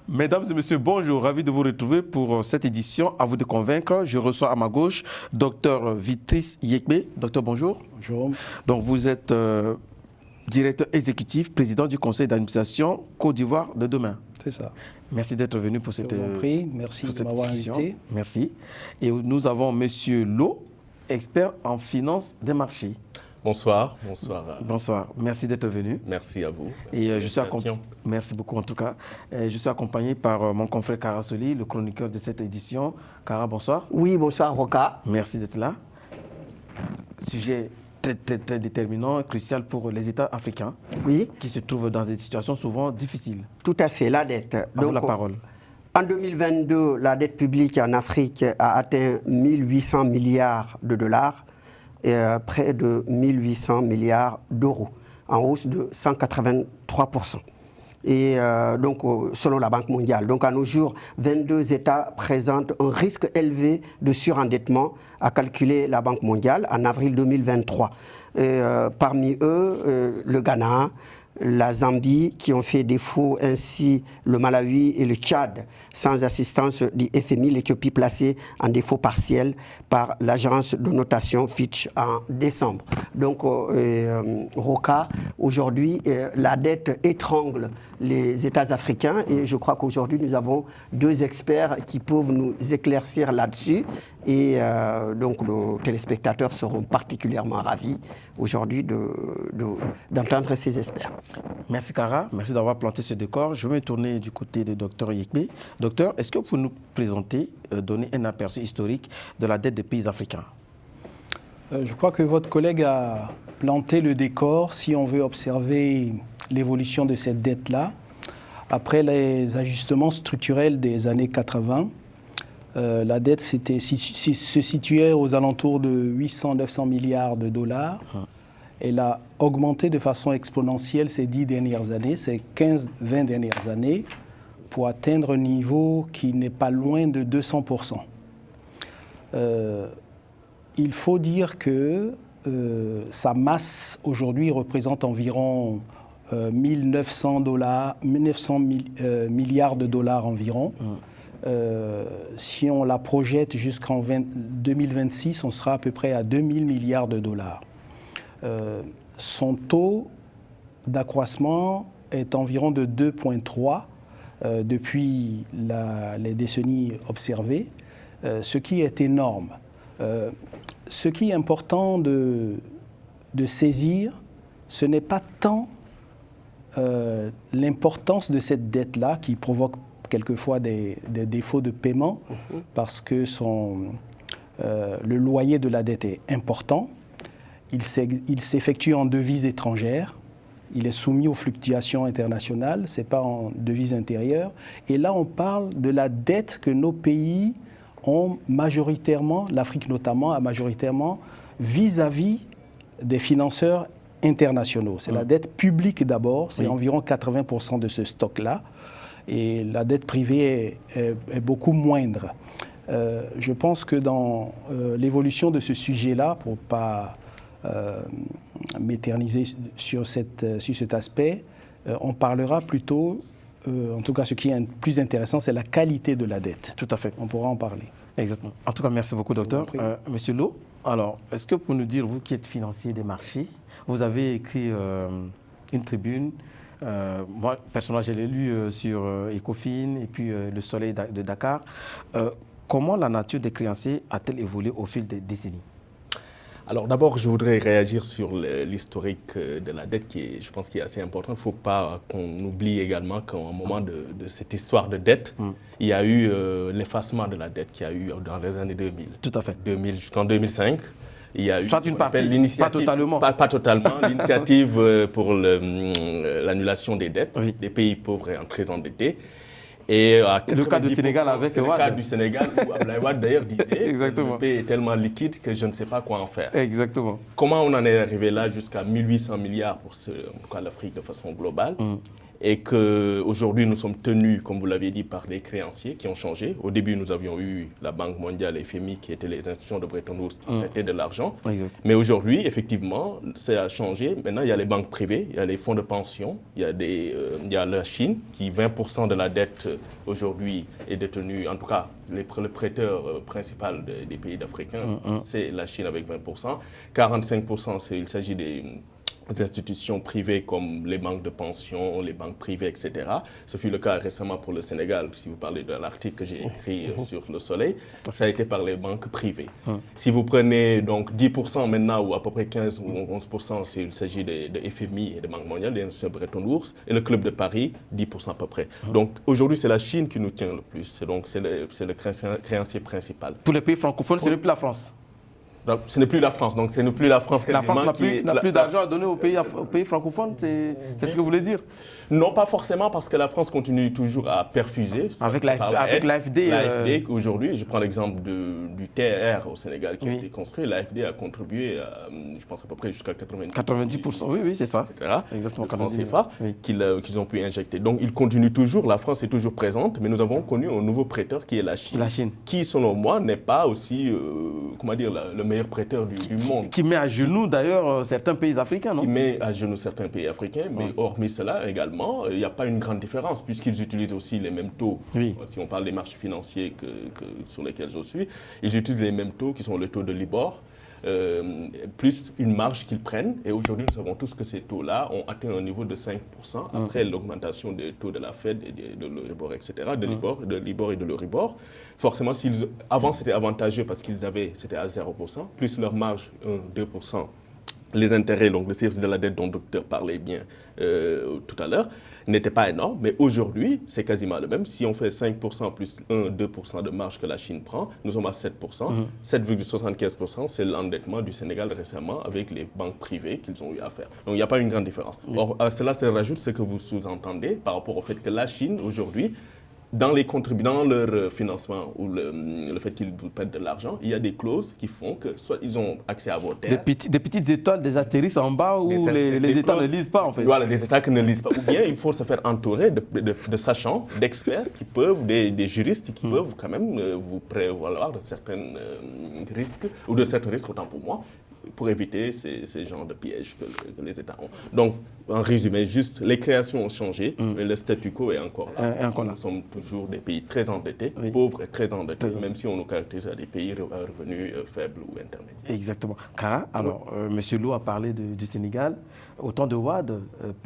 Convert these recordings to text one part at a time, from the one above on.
Mesdames et messieurs, bonjour, ravi de vous retrouver pour cette édition. À vous de convaincre, je reçois à ma gauche Dr Vitris Yekbe. Docteur, bonjour. Bonjour. Donc vous êtes directeur exécutif, président du conseil d'administration Côte d'Ivoire de demain. C'est ça. Merci d'être venu pour cette édition. Merci de m'avoir invité. Merci. Et nous avons Monsieur Lo, expert en finance des marchés. Bonsoir. Bonsoir. Bonsoir. Merci d'être venu. Merci à vous. Et merci beaucoup en tout cas. Et je suis accompagné par mon confrère Kara Soli, le chroniqueur de cette édition. Kara, bonsoir. Oui, bonsoir Roca. Merci d'être là. Sujet très déterminant et crucial pour les États africains, oui, qui se trouvent dans des situations souvent difficiles. Tout à fait, la dette. À vous la parole. En 2022, la dette publique en Afrique a atteint 1800 milliards de dollars et près de 1800 milliards d'euros, en hausse de 183%. Et donc, selon la Banque mondiale. Donc, à nos jours, 22 États présentent un risque élevé de surendettement, a calculé la Banque mondiale en avril 2023. Parmi eux, le Ghana, la Zambie, qui ont fait défaut, ainsi le Malawi et le Tchad, sans assistance du FMI, l'Éthiopie placée en défaut partiel par l'agence de notation Fitch en décembre. Donc, Roca, aujourd'hui, la dette étrangle les États africains et je crois qu'aujourd'hui, nous avons deux experts qui peuvent nous éclaircir là-dessus et donc nos téléspectateurs seront particulièrement ravis aujourd'hui d'entendre ces experts. Merci Kara, merci d'avoir planté ce décor. Je vais me tourner du côté de Dr Yekbe. Docteur, est-ce que vous pouvez nous présenter, donner un aperçu historique de la dette des pays africains? Je crois que votre collègue a planté le décor si on veut observer l'évolution de cette dette-là. Après les ajustements structurels des années 80, la dette se situait aux alentours de 800-900 milliards de dollars. Elle a augmenté de façon exponentielle ces 10 dernières années, ces 15-20 dernières années, pour atteindre un niveau qui n'est pas loin de 200%. Il faut dire que sa masse aujourd'hui représente environ 1900 milliards de dollars environ. Si on la projette jusqu'en 2026, on sera à peu près à 2000 milliards de dollars. Son taux d'accroissement est environ de 2,3 depuis les décennies observées, ce qui est énorme. Ce qui est important de saisir, ce n'est pas tant l'importance de cette dette-là qui provoque quelquefois des défauts de paiement parce que le loyer de la dette est important. Il s'effectue en devises étrangères. Il est soumis aux fluctuations internationales. Ce n'est pas en devises intérieures. Et là, on parle de la dette que nos pays ont majoritairement, l'Afrique notamment, a majoritairement vis-à-vis des financeurs internationaux. C'est la dette publique d'abord, c'est environ 80% de ce stock-là. Et la dette privée est beaucoup moindre. Je pense que dans l'évolution de ce sujet-là, pour ne pas m'éterniser sur cet aspect, on parlera plutôt, en tout cas ce qui est plus intéressant, c'est la qualité de la dette. Tout à fait. On pourra en parler. Exactement. En tout cas, merci beaucoup, docteur. Monsieur Lo, alors, est-ce que vous pouvez nous dire, vous qui êtes financier des marchés, vous avez écrit une tribune, moi, personnellement, je l'ai lu sur Ecofin et puis Le Soleil de Dakar. Comment la nature des créanciers a-t-elle évolué au fil des décennies? Alors d'abord, je voudrais réagir sur l'historique de la dette je pense, qui est assez important. Il ne faut pas qu'on oublie également qu'à un moment de cette histoire de dette, il y a eu l'effacement de la dette qu'il y a eu dans les années 2000. Tout à fait. Jusqu'en 2005. Il y a eu une partie, pas totalement. Pas totalement. L'initiative pour l'annulation des dettes des pays pauvres et très endettés. Et le cas du Sénégal avec le cas du Sénégal où Abdoulaye Wade d'ailleurs disait Exactement. Que le pays est tellement liquide que je ne sais pas quoi en faire. Exactement. Comment on en est arrivé là jusqu'à 1800 milliards pour en tout cas l'Afrique de façon globale et qu'aujourd'hui nous sommes tenus, comme vous l'avez dit, par des créanciers qui ont changé. Au début, nous avions eu la Banque mondiale et FMI qui étaient les institutions de Bretton Woods qui prêtaient de l'argent. Mais aujourd'hui, effectivement, ça a changé. Maintenant, il y a les banques privées, il y a les fonds de pension, il y a la Chine qui, 20% de la dette aujourd'hui est détenue, en tout cas, le prêteur principal des pays africains, c'est la Chine avec 20%. 45%, il s'agit des institutions privées comme les banques de pension, les banques privées, etc. Ce fut le cas récemment pour le Sénégal, si vous parlez de l'article que j'ai écrit sur Le Soleil, ça a été par les banques privées. Si vous prenez donc 10% maintenant, ou à peu près 15 ou 11%, il s'agit de FMI et de Banque mondiale, des institutions Bretton Woods, et le Club de Paris, 10% à peu près. Donc aujourd'hui, c'est la Chine qui nous tient le plus, c'est le créancier principal. Pour les pays francophones, ce n'est plus la France. Donc, ce n'est plus la France, donc ce n'est plus la France La France n'a plus d'argent à donner aux pays francophones, c'est ce que vous voulez dire? Non, pas forcément, parce que la France continue toujours à perfuser. Avec l'AFD. L'AFD, aujourd'hui, je prends l'exemple du TER au Sénégal qui a été construit. L'AFD a contribué, je pense à peu près jusqu'à 90%. Oui, c'est ça. Etc. Exactement. Le franc CFA qu'ils ont pu injecter. Donc, ils continuent toujours, la France est toujours présente, mais nous avons connu un nouveau prêteur qui est la Chine. Qui, selon moi, n'est pas aussi, le meilleur prêteur du monde. Qui met à genoux, d'ailleurs, certains pays africains, non? Qui met à genoux certains pays africains, mais hormis cela également, il n'y a pas une grande différence, puisqu'ils utilisent aussi les mêmes taux. Si on parle des marchés financiers sur lesquels je suis, ils utilisent les mêmes taux qui sont le taux de Libor, plus une marge qu'ils prennent. Et aujourd'hui, nous savons tous que ces taux-là ont atteint un niveau de 5% après l'augmentation des taux de la Fed et de l'Euribor, etc., de Libor et de l'Euribor. Forcément, avant, c'était avantageux parce c'était à 0%, plus leur marge, 2%. Les intérêts, donc le service de la dette dont le docteur parlait bien tout à l'heure, n'était pas énorme, mais aujourd'hui, c'est quasiment le même. Si on fait 5% plus 2% de marge que la Chine prend, nous sommes à 7%. 7,75%, c'est l'endettement du Sénégal récemment avec les banques privées qu'ils ont eu à faire. Donc, il n'y a pas une grande différence. Or, à cela se rajoute ce que vous sous-entendez par rapport au fait que la Chine, aujourd'hui, dans leur financement ou le fait qu'ils vous prêtent de l'argent, il y a des clauses qui font que soit ils ont accès à vos terres. Des petites étoiles, des astérisques en bas où les États ne lisent pas en fait. Voilà, les États qui ne lisent pas. Ou bien il faut se faire entourer de sachants, d'experts qui peuvent, des juristes qui peuvent quand même vous prévaloir de certains risques, ou de certains risques autant pour moi, pour éviter ces genres de pièges que les États ont. Donc, en résumé, juste, les créations ont changé, mais le statu quo est encore là. Nous sommes toujours des pays très endettés, pauvres et très endettés, même si on nous caractérise à des pays à revenus faibles ou intermédiaires. Exactement. Kara, alors, M. Lo a parlé du Sénégal. Au temps de Wade,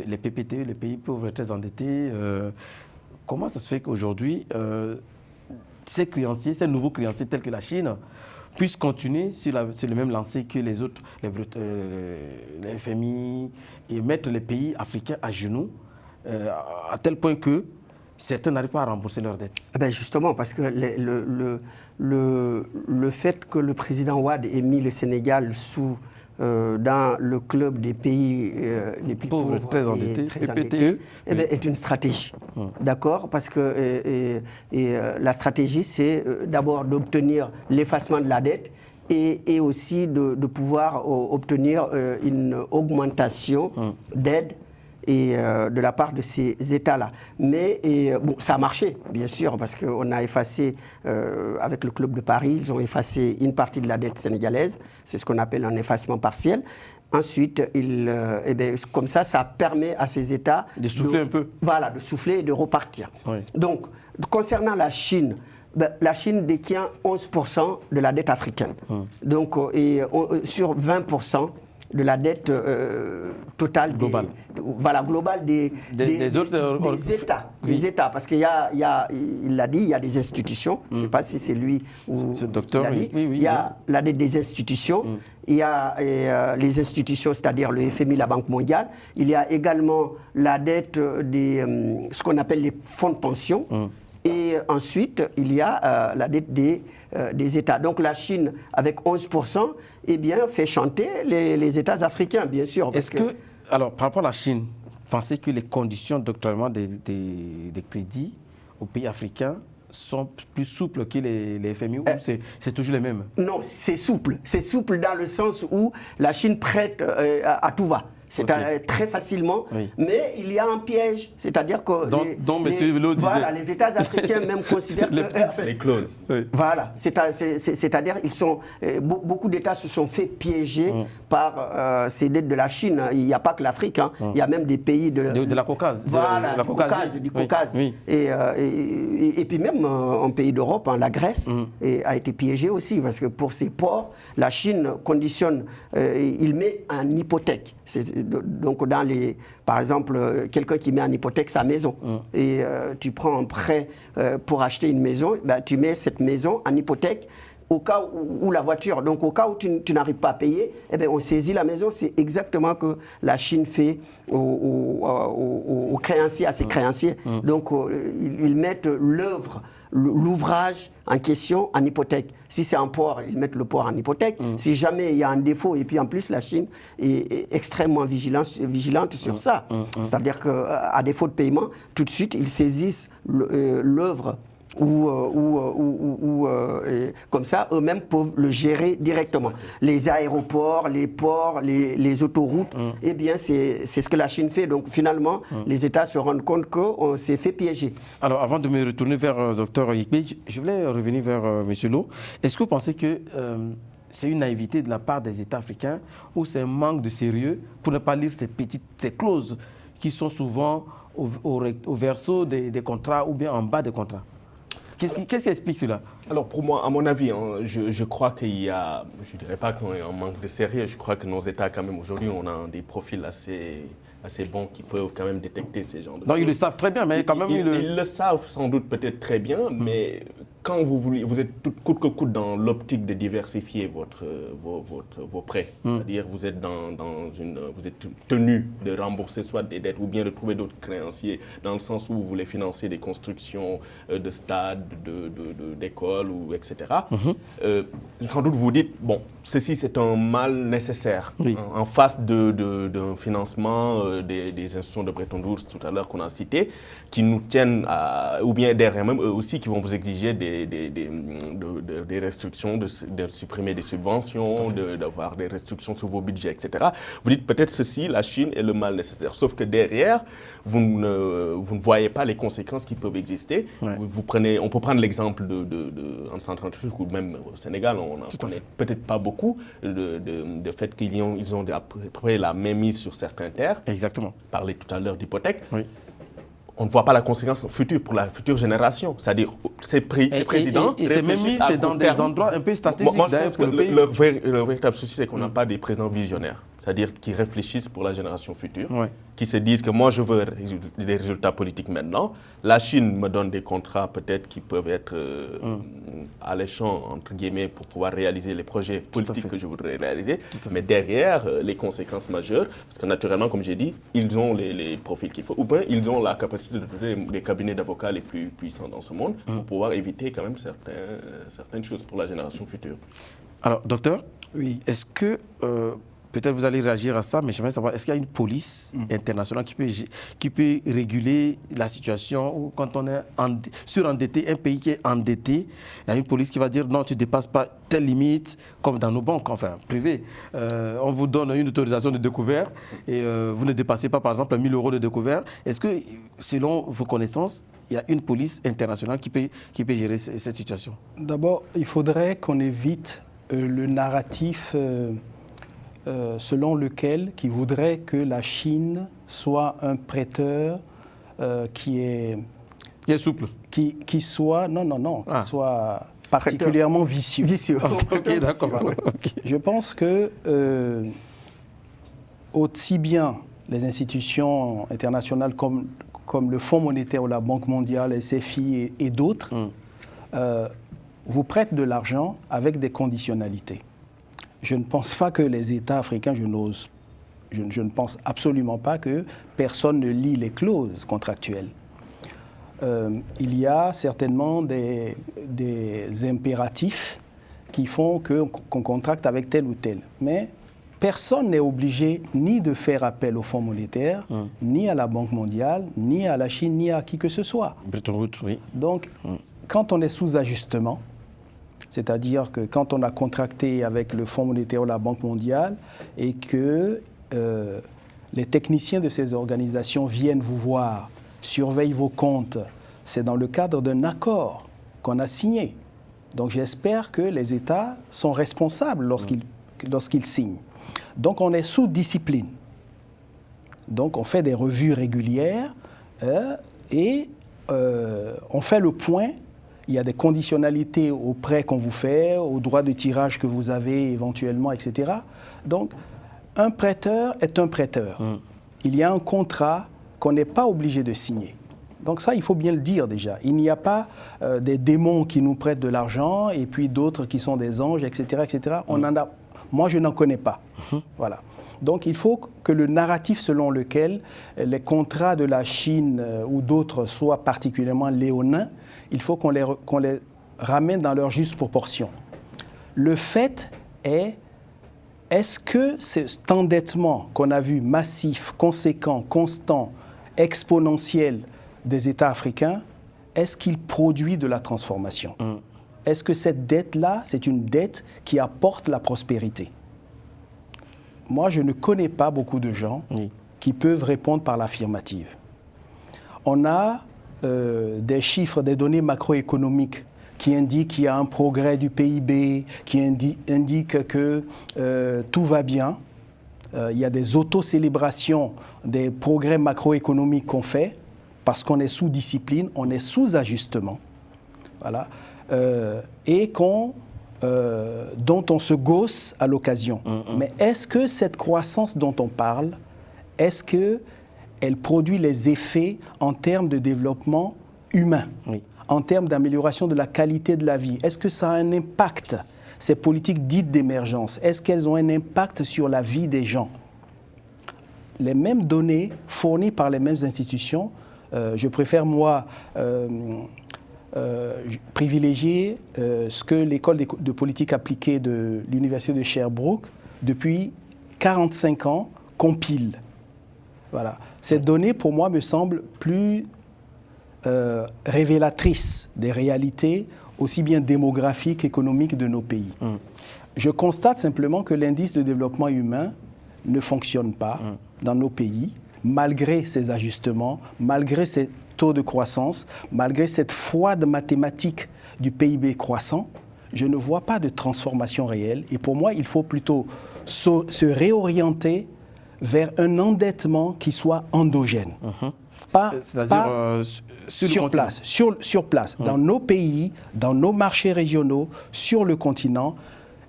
les PPTE, les pays pauvres et très endettés, comment ça se fait qu'aujourd'hui, ces nouveaux créanciers tels que la Chine, puissent continuer sur le même lancer que les autres, les FMI, et mettre les pays africains à genoux, à tel point que certains n'arrivent pas à rembourser leurs dettes? Justement, parce que le fait que le président Wade ait mis le Sénégal dans le club des pays les plus pauvres très endettés, est une stratégie. D'accord? Parce que la stratégie, c'est d'abord d'obtenir l'effacement de la dette et aussi de pouvoir obtenir une augmentation d'aide et de la part de ces États-là. Mais ça a marché, bien sûr, parce qu'on a effacé, avec le Club de Paris, ils ont effacé une partie de la dette sénégalaise, c'est ce qu'on appelle un effacement partiel. Ensuite, comme ça permet à ces États de souffler un peu. Voilà, de souffler et de repartir. Donc, concernant la Chine détient 11% de la dette africaine. Donc, sur 20% de la dette totale globale. Globale des États. Des États, parce qu'il il l'a dit, il y a des institutions, je ne sais pas si c'est lui ou ce docteur, il y a la dette des institutions, il y a les institutions, c'est-à-dire le FMI, la Banque mondiale, il y a également la dette ce qu'on appelle les fonds de pension, et ensuite il y a la dette des États. Donc la Chine, avec 11%, fait chanter les États africains, bien sûr. Alors, par rapport à la Chine, pensez que les conditions d'octroiement des crédits aux pays africains sont plus souples que les FMI ou c'est toujours les mêmes? Non, c'est souple. C'est souple dans le sens où la Chine prête à tout va. très facilement, mais il y a un piège, c'est-à-dire que les États africains même considèrent que... les clauses. Voilà, c'est-à-dire beaucoup d'États se sont fait piéger par ces dettes de la Chine. Il n'y a pas que l'Afrique, hein. Il y a même des pays de la Caucase. Voilà, du Caucase. Et puis même en pays d'Europe, hein, la Grèce a été piégée aussi, parce que pour ses ports, la Chine conditionne, il met en hypothèque. Donc par exemple, quelqu'un qui met en hypothèque sa maison, et tu prends un prêt pour acheter une maison, tu mets cette maison en hypothèque au cas où la voiture, donc au cas où tu n'arrives pas à payer, eh bien, on saisit la maison. C'est exactement ce que la Chine fait aux créanciers, à ses créanciers. Donc ils mettent l'ouvrage en question en hypothèque. Si c'est un port, ils mettent le port en hypothèque. Si jamais il y a un défaut, et puis en plus la Chine est extrêmement vigilante sur ça. C'est-à-dire qu'à défaut de paiement, tout de suite, ils saisissent l'œuvre comme ça, eux-mêmes peuvent le gérer directement. Les aéroports, les ports, les autoroutes, eh bien, c'est ce que la Chine fait. Donc, finalement, les États se rendent compte qu'on s'est fait piéger. Alors, avant de me retourner vers Dr Yekpe, je voulais revenir vers M. Lo. Est-ce que vous pensez que c'est une naïveté de la part des États africains ou c'est un manque de sérieux pour ne pas lire ces clauses qui sont souvent au verso des contrats ou bien en bas des contrats? Qu'est-ce qui explique cela? Alors pour moi, à mon avis, hein, je crois qu'il y a, je ne dirais pas qu'on est en manque de sérieux, je crois que nos États quand même aujourd'hui, on a des profils assez bons qui peuvent quand même détecter ces genres de choses. Non, ils le savent très bien, mais quand même... Ils le savent sans doute peut-être très bien, mais quand vous êtes coûte que coûte dans l'optique de diversifier vos prêts, c'est-à-dire vous êtes vous êtes tenu de rembourser soit des dettes ou bien de trouver d'autres créanciers, dans le sens où vous voulez financer des constructions de stades, d'écoles, etc. Sans doute vous dites, bon, ceci c'est un mal nécessaire en face d'un financement des institutions de Bretton Woods tout à l'heure qu'on a cité, qui nous tiennent ou bien derrière même eux aussi qui vont vous exiger des restrictions, de supprimer des subventions, d'avoir des restrictions sur vos budgets, etc. Vous dites peut-être ceci, la Chine est le mal nécessaire. Sauf que derrière, vous ne voyez pas les conséquences qui peuvent exister. On peut prendre l'exemple en Centrafrique ou même au Sénégal, on n'en connaît peut-être pas beaucoup, de fait qu'ils ont à peu près la mainmise sur certaines terres. Exactement. Parler tout à l'heure d'hypothèque. On ne voit pas la conséquence future pour la future génération. C'est-à-dire, ces présidents... Et c'est même mis dans des endroits un peu stratégiques. Moi, je pense que le véritable souci, c'est qu'on n'a pas des présidents visionnaires. C'est-à-dire qui réfléchissent pour la génération future, qui se disent que moi, je veux des résultats politiques maintenant. La Chine me donne des contrats peut-être qui peuvent être alléchants, entre guillemets, pour pouvoir réaliser les projets politiques que je voudrais réaliser. Mais derrière, les conséquences majeures, parce que naturellement, comme j'ai dit, ils ont les profils qu'il faut. Ou bien, ils ont la capacité de donner les cabinets d'avocats les plus puissants dans ce monde pour pouvoir éviter quand même certaines choses pour la génération future. Alors, docteur, est-ce que... peut-être vous allez réagir à ça, mais j'aimerais savoir, est-ce qu'il y a une police internationale qui peut réguler la situation où quand on est surendetté, un pays qui est endetté, il y a une police qui va dire non, tu ne dépasses pas telle limite, comme dans nos banques, enfin privées. On vous donne une autorisation de découvert et vous ne dépassez pas par exemple 1 000 € de découvert. Est-ce que, selon vos connaissances, il y a une police internationale qui peut gérer cette situation? D'abord, il faudrait qu'on évite le narratif... selon lequel qui voudrait que la Chine soit un prêteur qui est souple, qui soit soit particulièrement vicieux. Ok, d'accord. Je pense que aussi bien les institutions internationales comme le Fonds monétaire ou la Banque mondiale, SFI et d'autres vous prêtent de l'argent avec des conditionnalités. Je ne pense pas que les États africains, je ne pense absolument pas que personne ne lit les clauses contractuelles. Il y a certainement des impératifs qui font qu'on contracte avec tel ou tel. Mais personne n'est obligé ni de faire appel au Fonds monétaire, ni à la Banque mondiale, ni à la Chine, ni à qui que ce soit. Bretton Woods, oui. Donc, quand on est sous ajustement, c'est-à-dire que quand on a contracté avec le Fonds monétaire ou la Banque mondiale et que les techniciens de ces organisations viennent vous voir, surveillent vos comptes, c'est dans le cadre d'un accord qu'on a signé. Donc j'espère que les États sont responsables lorsqu'ils signent. Donc on est sous discipline. Donc on fait des revues régulières et on fait le point. Il y a des conditionnalités au prêt qu'on vous fait, au droit de tirage que vous avez éventuellement, etc. Donc un prêteur est un prêteur. Il y a un contrat qu'on n'est pas obligé de signer. Donc ça, il faut bien le dire déjà. Il n'y a pas des démons qui nous prêtent de l'argent et puis d'autres qui sont des anges, etc. etc. Moi, je n'en connais pas. Voilà. Donc il faut que le narratif selon lequel les contrats de la Chine ou d'autres soient particulièrement léonins, il faut qu'on les ramène dans leur juste proportion. Le fait est-ce que cet endettement qu'on a vu massif, conséquent, constant, exponentiel des États africains, est-ce qu'il produit de la transformation? Est-ce que cette dette-là, c'est une dette qui apporte la prospérité? Moi, je ne connais pas beaucoup de gens qui peuvent répondre par l'affirmative. On a des chiffres, des données macroéconomiques qui indiquent qu'il y a un progrès du PIB, qui indiquent que tout va bien. Il y a des auto-célébrations des progrès macroéconomiques qu'on fait parce qu'on est sous discipline, on est sous ajustement. Voilà. Et dont on se gausse à l'occasion. Mais est-ce que cette croissance dont on parle, est-ce qu'elle produit les effets en termes de développement humain, en termes d'amélioration de la qualité de la vie? Est-ce que ça a un impact, ces politiques dites d'émergence? Est-ce qu'elles ont un impact sur la vie des gens? Les mêmes données fournies par les mêmes institutions, je préfère moi privilégier ce que l'école de politique appliquée de l'université de Sherbrooke, depuis 45 ans, compile. Voilà. Cette donnée, pour moi, me semble plus révélatrice des réalités, aussi bien démographiques, économiques de nos pays. Je constate simplement que l'indice de développement humain ne fonctionne pas dans nos pays, malgré ces ajustements, malgré ces taux de croissance, malgré cette froide mathématique du PIB croissant. Je ne vois pas de transformation réelle. Et pour moi, il faut plutôt se réorienter vers un endettement qui soit endogène. C'est-à-dire sur place, dans nos pays, dans nos marchés régionaux, sur le continent.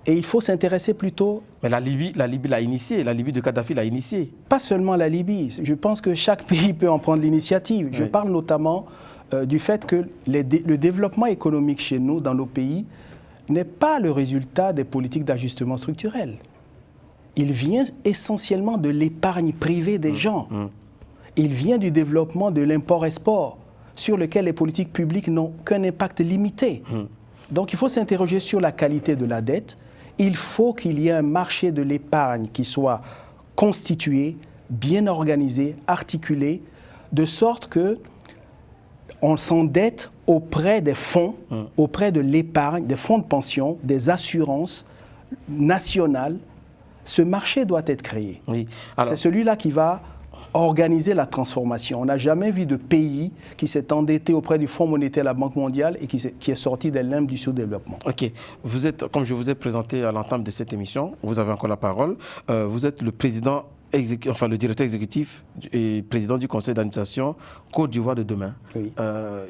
Et il faut s'intéresser plutôt... Mais la Libye l'a initié, la Libye de Kadhafi l'a initié. Pas seulement la Libye, je pense que chaque pays peut en prendre l'initiative. Je parle notamment du fait que le développement économique chez nous, dans nos pays, n'est pas le résultat des politiques d'ajustement structurel. Il vient essentiellement de l'épargne privée des gens. Il vient du développement de l'import-export, sur lequel les politiques publiques n'ont qu'un impact limité. Donc il faut s'interroger sur la qualité de la dette. Il faut qu'il y ait un marché de l'épargne qui soit constitué, bien organisé, articulé, de sorte qu'on s'endette auprès des fonds, auprès de l'épargne, des fonds de pension, des assurances nationales. Ce marché doit être créé. C'est celui-là qui va organiser la transformation. On n'a jamais vu de pays qui s'est endetté auprès du Fonds monétaire de la Banque mondiale et qui est sorti des limbes du sous-développement. Ok. Vous êtes, comme je vous ai présenté à l'entame de cette émission, vous avez encore la parole, vous êtes le président, le directeur exécutif et président du conseil d'administration Côte d'Ivoire de demain,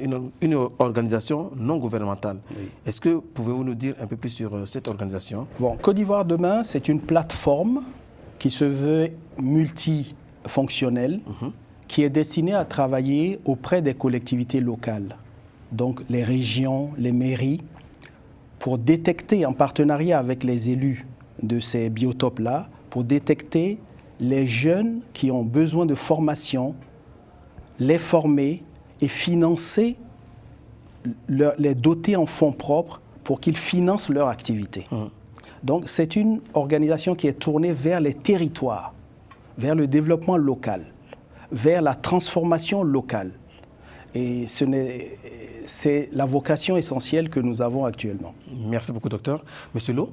une organisation non gouvernementale. Est-ce que pouvez-vous nous dire un peu plus sur cette organisation? Bon, Côte d'Ivoire demain, c'est une plateforme qui se veut multifonctionnelle, qui est destinée à travailler auprès des collectivités locales, donc les régions, les mairies, pour détecter, en partenariat avec les élus de ces biotopes-là, pour détecter les jeunes qui ont besoin de formation, les former et financer, les doter en fonds propres pour qu'ils financent leur activité. Donc c'est une organisation qui est tournée vers les territoires, vers le développement local, vers la transformation locale. Et c'est la vocation essentielle que nous avons actuellement. Merci beaucoup, docteur. Monsieur Lo,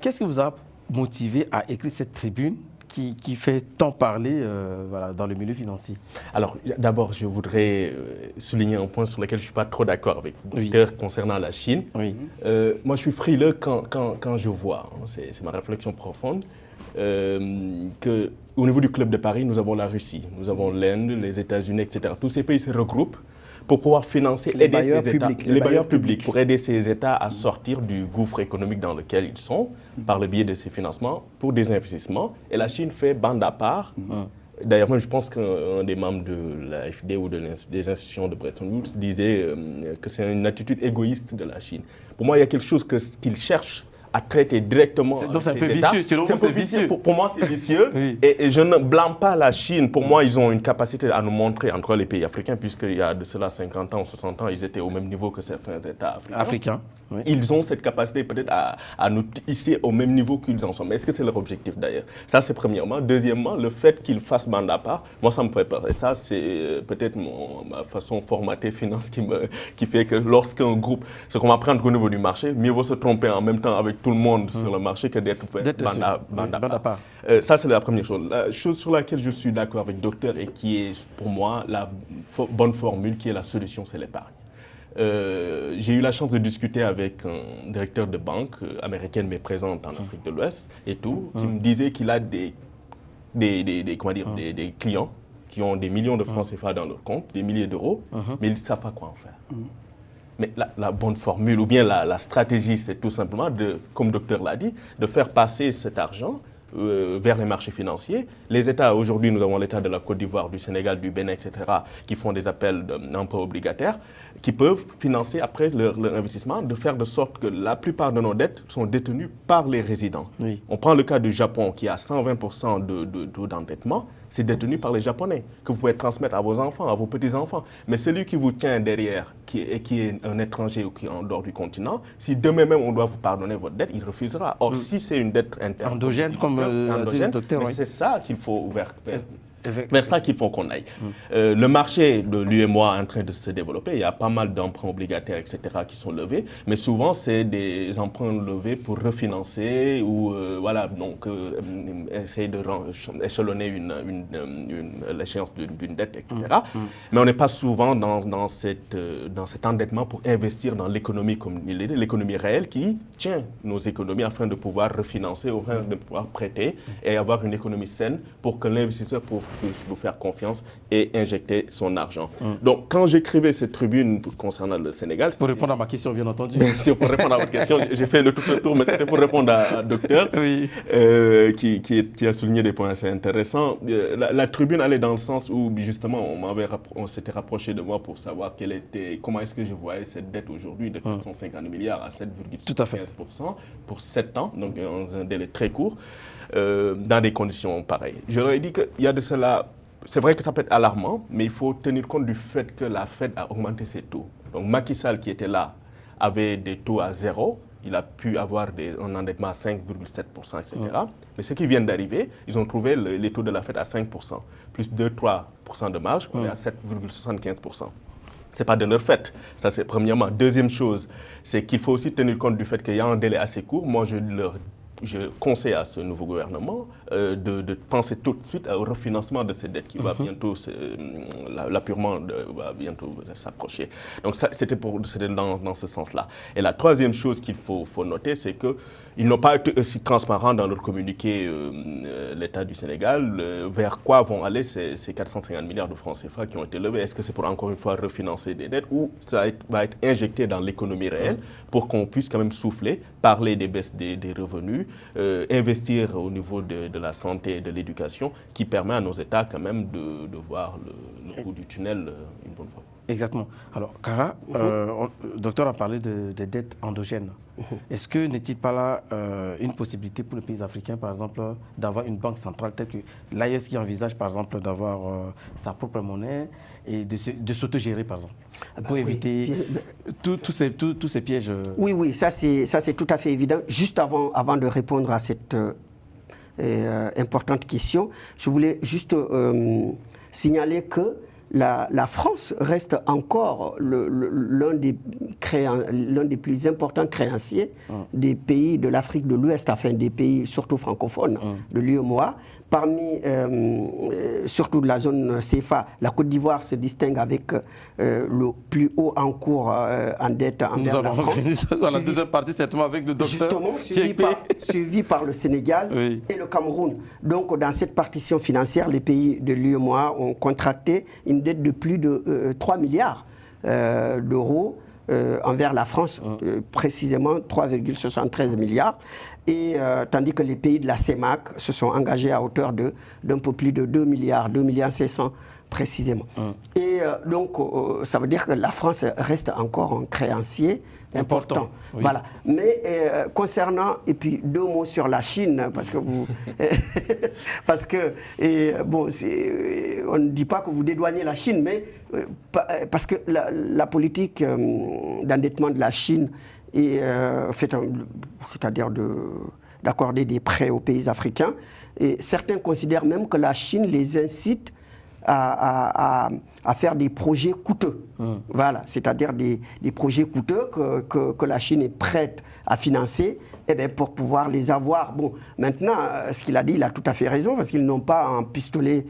qu'est-ce qui vous a motivé à écrire cette tribune qui fait tant parler voilà, dans le milieu financier? Alors, d'abord, je voudrais souligner un point sur lequel je ne suis pas trop d'accord avec le docteur concernant la Chine. Oui. Moi, je suis frileux quand je vois, c'est ma réflexion profonde, qu'au niveau du Club de Paris, nous avons la Russie, nous avons l'Inde, les États-Unis, etc. Tous ces pays se regroupent pour pouvoir financer, les aider bailleurs ces États, publics, les bailleurs publics, pour aider ces États à sortir du gouffre économique dans lequel ils sont, par le biais de ces financements, pour des investissements. Et la Chine fait bande à part. D'ailleurs, moi, je pense qu'un des membres de la FD ou des institutions de Bretton Woods disait que c'est une attitude égoïste de la Chine. Pour moi, il y a quelque chose qu'ils cherchent à traiter directement. Donc c'est un peu États. vicieux, selon vous c'est vicieux. Pour moi c'est vicieux Oui. et je ne blâme pas la Chine. Pour moi ils ont une capacité à nous montrer, en tout cas les pays africains, puisqu'il y a de cela 50 ans ou 60 ans, ils étaient au même niveau que certains États africains. Oui. Ils ont cette capacité peut-être à nous hisser au même niveau qu'ils en sont. Mais est-ce que c'est leur objectif d'ailleurs? Ça c'est premièrement. Deuxièmement, le fait qu'ils fassent bande à part, moi ça me fait peur. Et ça c'est peut-être ma façon formatée finance qui fait que lorsqu'un groupe, ce qu'on va prendre au niveau du marché, mieux vaut se tromper en même temps avec tout le monde sur le marché que d'être bande à part. Ça, c'est la première chose. La chose sur laquelle je suis d'accord avec le docteur et qui est pour moi la bonne formule, qui est la solution, c'est l'épargne. J'ai eu la chance de discuter avec un directeur de banque américaine mais présente en Afrique de l'Ouest et tout, qui me disait qu'il a des clients qui ont des millions de francs CFA dans leur compte, des milliers d'euros, mais ils ne savent pas quoi en faire. Mais la bonne formule ou bien la stratégie, c'est tout simplement, comme le docteur l'a dit, de faire passer cet argent vers les marchés financiers. Les États, aujourd'hui, nous avons l'État de la Côte d'Ivoire, du Sénégal, du Bénin, etc., qui font des appels d'emprunt obligataires, qui peuvent financer après leur investissement, de faire de sorte que la plupart de nos dettes sont détenues par les résidents. Oui. On prend le cas du Japon, qui a 120% de taux d'endettement. C'est détenu par les Japonais, que vous pouvez transmettre à vos enfants, à vos petits-enfants. Mais celui qui vous tient derrière, qui est un étranger ou qui est en dehors du continent, si demain même on doit vous pardonner votre dette, il refusera. Or, si c'est une dette interne, endogène, comme le docteur, oui. C'est ça qu'il faut vers ça qu'il faut qu'on aille. Le marché de l'UEMOA est en train de se développer. Il y a pas mal d'emprunts obligataires, etc., qui sont levés. Mais souvent, c'est des emprunts levés pour refinancer ou essayer de échelonner l'échéance d'une dette, etc. Mais on n'est pas souvent dans cet endettement pour investir dans l'économie, comme il est dit, l'économie réelle qui tient nos économies afin de pouvoir refinancer, afin de pouvoir prêter et avoir une économie saine pour que l'investisseur puisse vous faire confiance et injecter son argent. Donc, quand j'écrivais cette tribune concernant le Sénégal... Pour répondre à ma question, bien entendu. Bien sûr, pour répondre à votre question, j'ai fait le tour, mais c'était pour répondre à docteur, oui. Qui a souligné des points assez intéressants. La tribune allait dans le sens où, justement, on s'était rapproché de moi pour savoir comment est-ce que je voyais cette dette aujourd'hui de 450 milliards à 7,15% pour 7 ans, donc dans un délai très court. Dans des conditions pareilles. Je leur ai dit qu'il y a de cela, c'est vrai que ça peut être alarmant, mais il faut tenir compte du fait que la Fed a augmenté ses taux. Donc Macky Sall qui était là avait des taux à 0, il a pu avoir un endettement à 5,7%, etc. Mais ceux qui viennent d'arriver, ils ont trouvé les taux de la Fed à 5%, plus 2-3% de marge, on est à 7,75%. Ce n'est pas de leur fait. Ça, c'est premièrement. Deuxième chose, c'est qu'il faut aussi tenir compte du fait qu'il y a un délai assez court. Moi, je conseille à ce nouveau gouvernement de penser tout de suite au refinancement de ces dettes qui va bientôt, l'appurement va bientôt s'approcher. Donc c'était dans ce sens-là. Et la troisième chose qu'il faut noter, c'est qu'ils n'ont pas été aussi transparents dans leur communiqué, l'État du Sénégal, vers quoi vont aller ces 450 milliards de francs CFA qui ont été levés. Est-ce que c'est pour encore une fois refinancer des dettes ou ça va être injecté dans l'économie réelle pour qu'on puisse quand même souffler, parler des baisses des revenus, investir au niveau de la santé et de l'éducation qui permet à nos États quand même de voir le bout du tunnel une bonne fois. Exactement. Alors, Kara, le docteur a parlé des dettes endogènes. Est-ce que n'est-il pas là une possibilité pour les pays africains, par exemple, d'avoir une banque centrale telle que l'AES qui envisage, par exemple, d'avoir sa propre monnaie et de s'autogérer, par exemple, pour éviter tous ces pièges? Oui, ça c'est tout à fait évident. Juste avant de répondre à cette importante question, je voulais juste signaler que la France reste encore l'un des plus importants créanciers des pays de l'Afrique de l'Ouest, enfin des pays surtout francophones de l'UEMOA. Parmi, surtout de la zone CFA, la Côte d'Ivoire se distingue avec le plus haut encours en dette envers la France. Dans la deuxième partie, certainement avec le docteur. Justement, suivi par le Sénégal et le Cameroun. Donc, dans cette partition financière, les pays de l'UEMOA ont contracté une dette de plus de 3 milliards d'euros envers la France, précisément 3,73 milliards. Et tandis que les pays de la CEMAC se sont engagés à hauteur d'un peu plus de 2 milliards 500 précisément. Et donc, ça veut dire que la France reste encore un créancier important. Oui. Voilà. Mais concernant, et puis 2 mots sur la Chine, parce que vous... parce que, bon, on ne dit pas que vous dédouanez la Chine, mais parce que la politique d'endettement de la Chine c'est-à-dire d'accorder des prêts aux pays africains. Et certains considèrent même que la Chine les incite à faire des projets coûteux. Voilà, c'est-à-dire des projets coûteux que la Chine est prête à financer pour pouvoir les avoir. Bon, maintenant, ce qu'il a dit, il a tout à fait raison, parce qu'ils n'ont pas un pistolet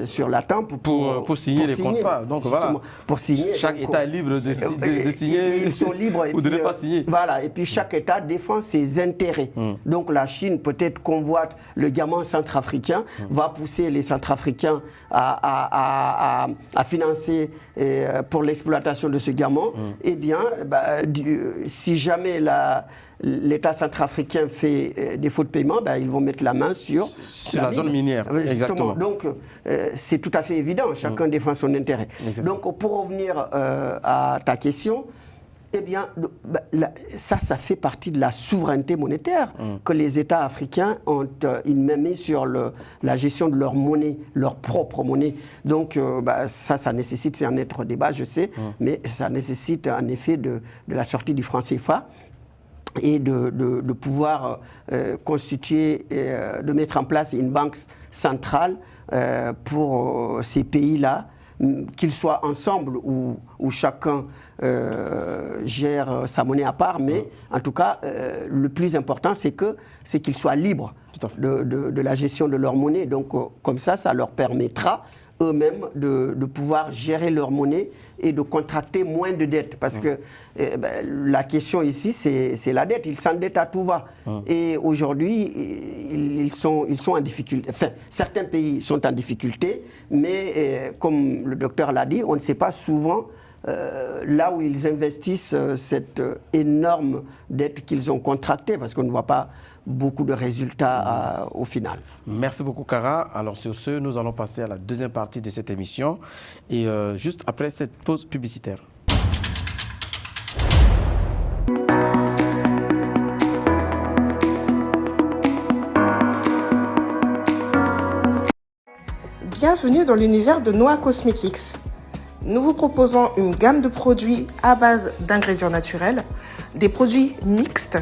sur la tempe pour signer les contrats. Donc voilà, pour signer. Chaque État est libre de signer ils sont libres ou de ne pas signer. Voilà, et puis chaque État défend ses intérêts. Donc la Chine, peut-être convoite le diamant centrafricain, va pousser les centrafricains à financer pour l'exploitation de ce diamant. Eh bien, si jamais l'État centrafricain fait défaut de paiement, ils vont mettre la main sur la zone minière. Exactement. Donc, c'est tout à fait évident. Chacun défend son intérêt. Exactement. Donc, pour revenir à ta question, eh bien, ça fait partie de la souveraineté monétaire que les États africains ont une mainmise sur la gestion de leur monnaie, leur propre monnaie. Donc, ça nécessite, c'est un autre débat, je sais, mais ça nécessite en effet de la sortie du franc CFA et de pouvoir constituer, de mettre en place une banque centrale pour ces pays-là, qu'ils soient ensemble ou chacun gère sa monnaie à part, mais en tout cas, le plus important, c'est qu'ils soient libres de la gestion de leur monnaie. Donc, comme ça leur permettra eux-mêmes de pouvoir gérer leur monnaie et de contracter moins de dettes. Parce que la question ici, c'est la dette. Ils s'endettent à tout va. Et aujourd'hui, ils sont en difficulté. Enfin, certains pays sont en difficulté, mais comme le docteur l'a dit, on ne sait pas souvent là où ils investissent cette énorme dette qu'ils ont contractée, parce qu'on ne voit pas beaucoup de résultats au final. Merci beaucoup, Kara. Alors sur ce, nous allons passer à la deuxième partie de cette émission et juste après cette pause publicitaire. Bienvenue dans l'univers de Noah Cosmetics. Nous vous proposons une gamme de produits à base d'ingrédients naturels, des produits mixtes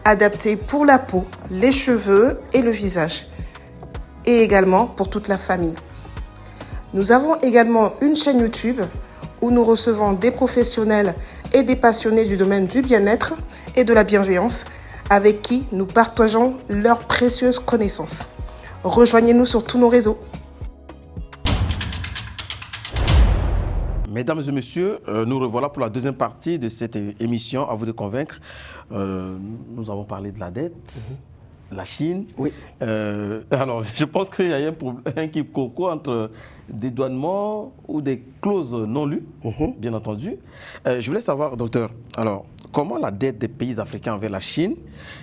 adaptés pour la peau, les cheveux et le visage, et également pour toute la famille. Nous avons également une chaîne YouTube où nous recevons des professionnels et des passionnés du domaine du bien-être et de la bienveillance avec qui nous partageons leurs précieuses connaissances. Rejoignez-nous sur tous nos réseaux. Mesdames et messieurs, nous revoilà pour la deuxième partie de cette émission, à vous de convaincre. Nous avons parlé de la dette, la Chine. Oui. Alors, je pense qu'il y a un quiproquo entre dédouanement ou des clauses non lues, bien entendu. Je voulais savoir, docteur, alors, comment la dette des pays africains envers la Chine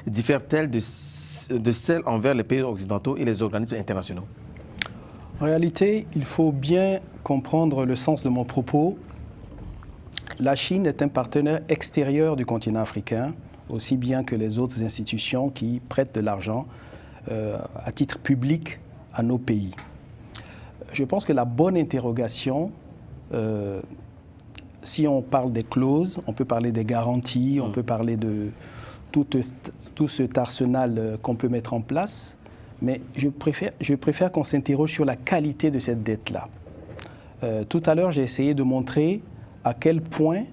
diffère-t-elle de celle envers les pays occidentaux et les organismes internationaux? En réalité, il faut bien comprendre le sens de mon propos. La Chine est un partenaire extérieur du continent africain, aussi bien que les autres institutions qui prêtent de l'argent à titre public à nos pays. Je pense que la bonne interrogation, si on parle des clauses, on peut parler des garanties, on peut parler de tout cet arsenal qu'on peut mettre en place, mais je préfère qu'on s'interroge sur la qualité de cette dette-là. tout à l'heure, j'ai essayé de montrer à quel point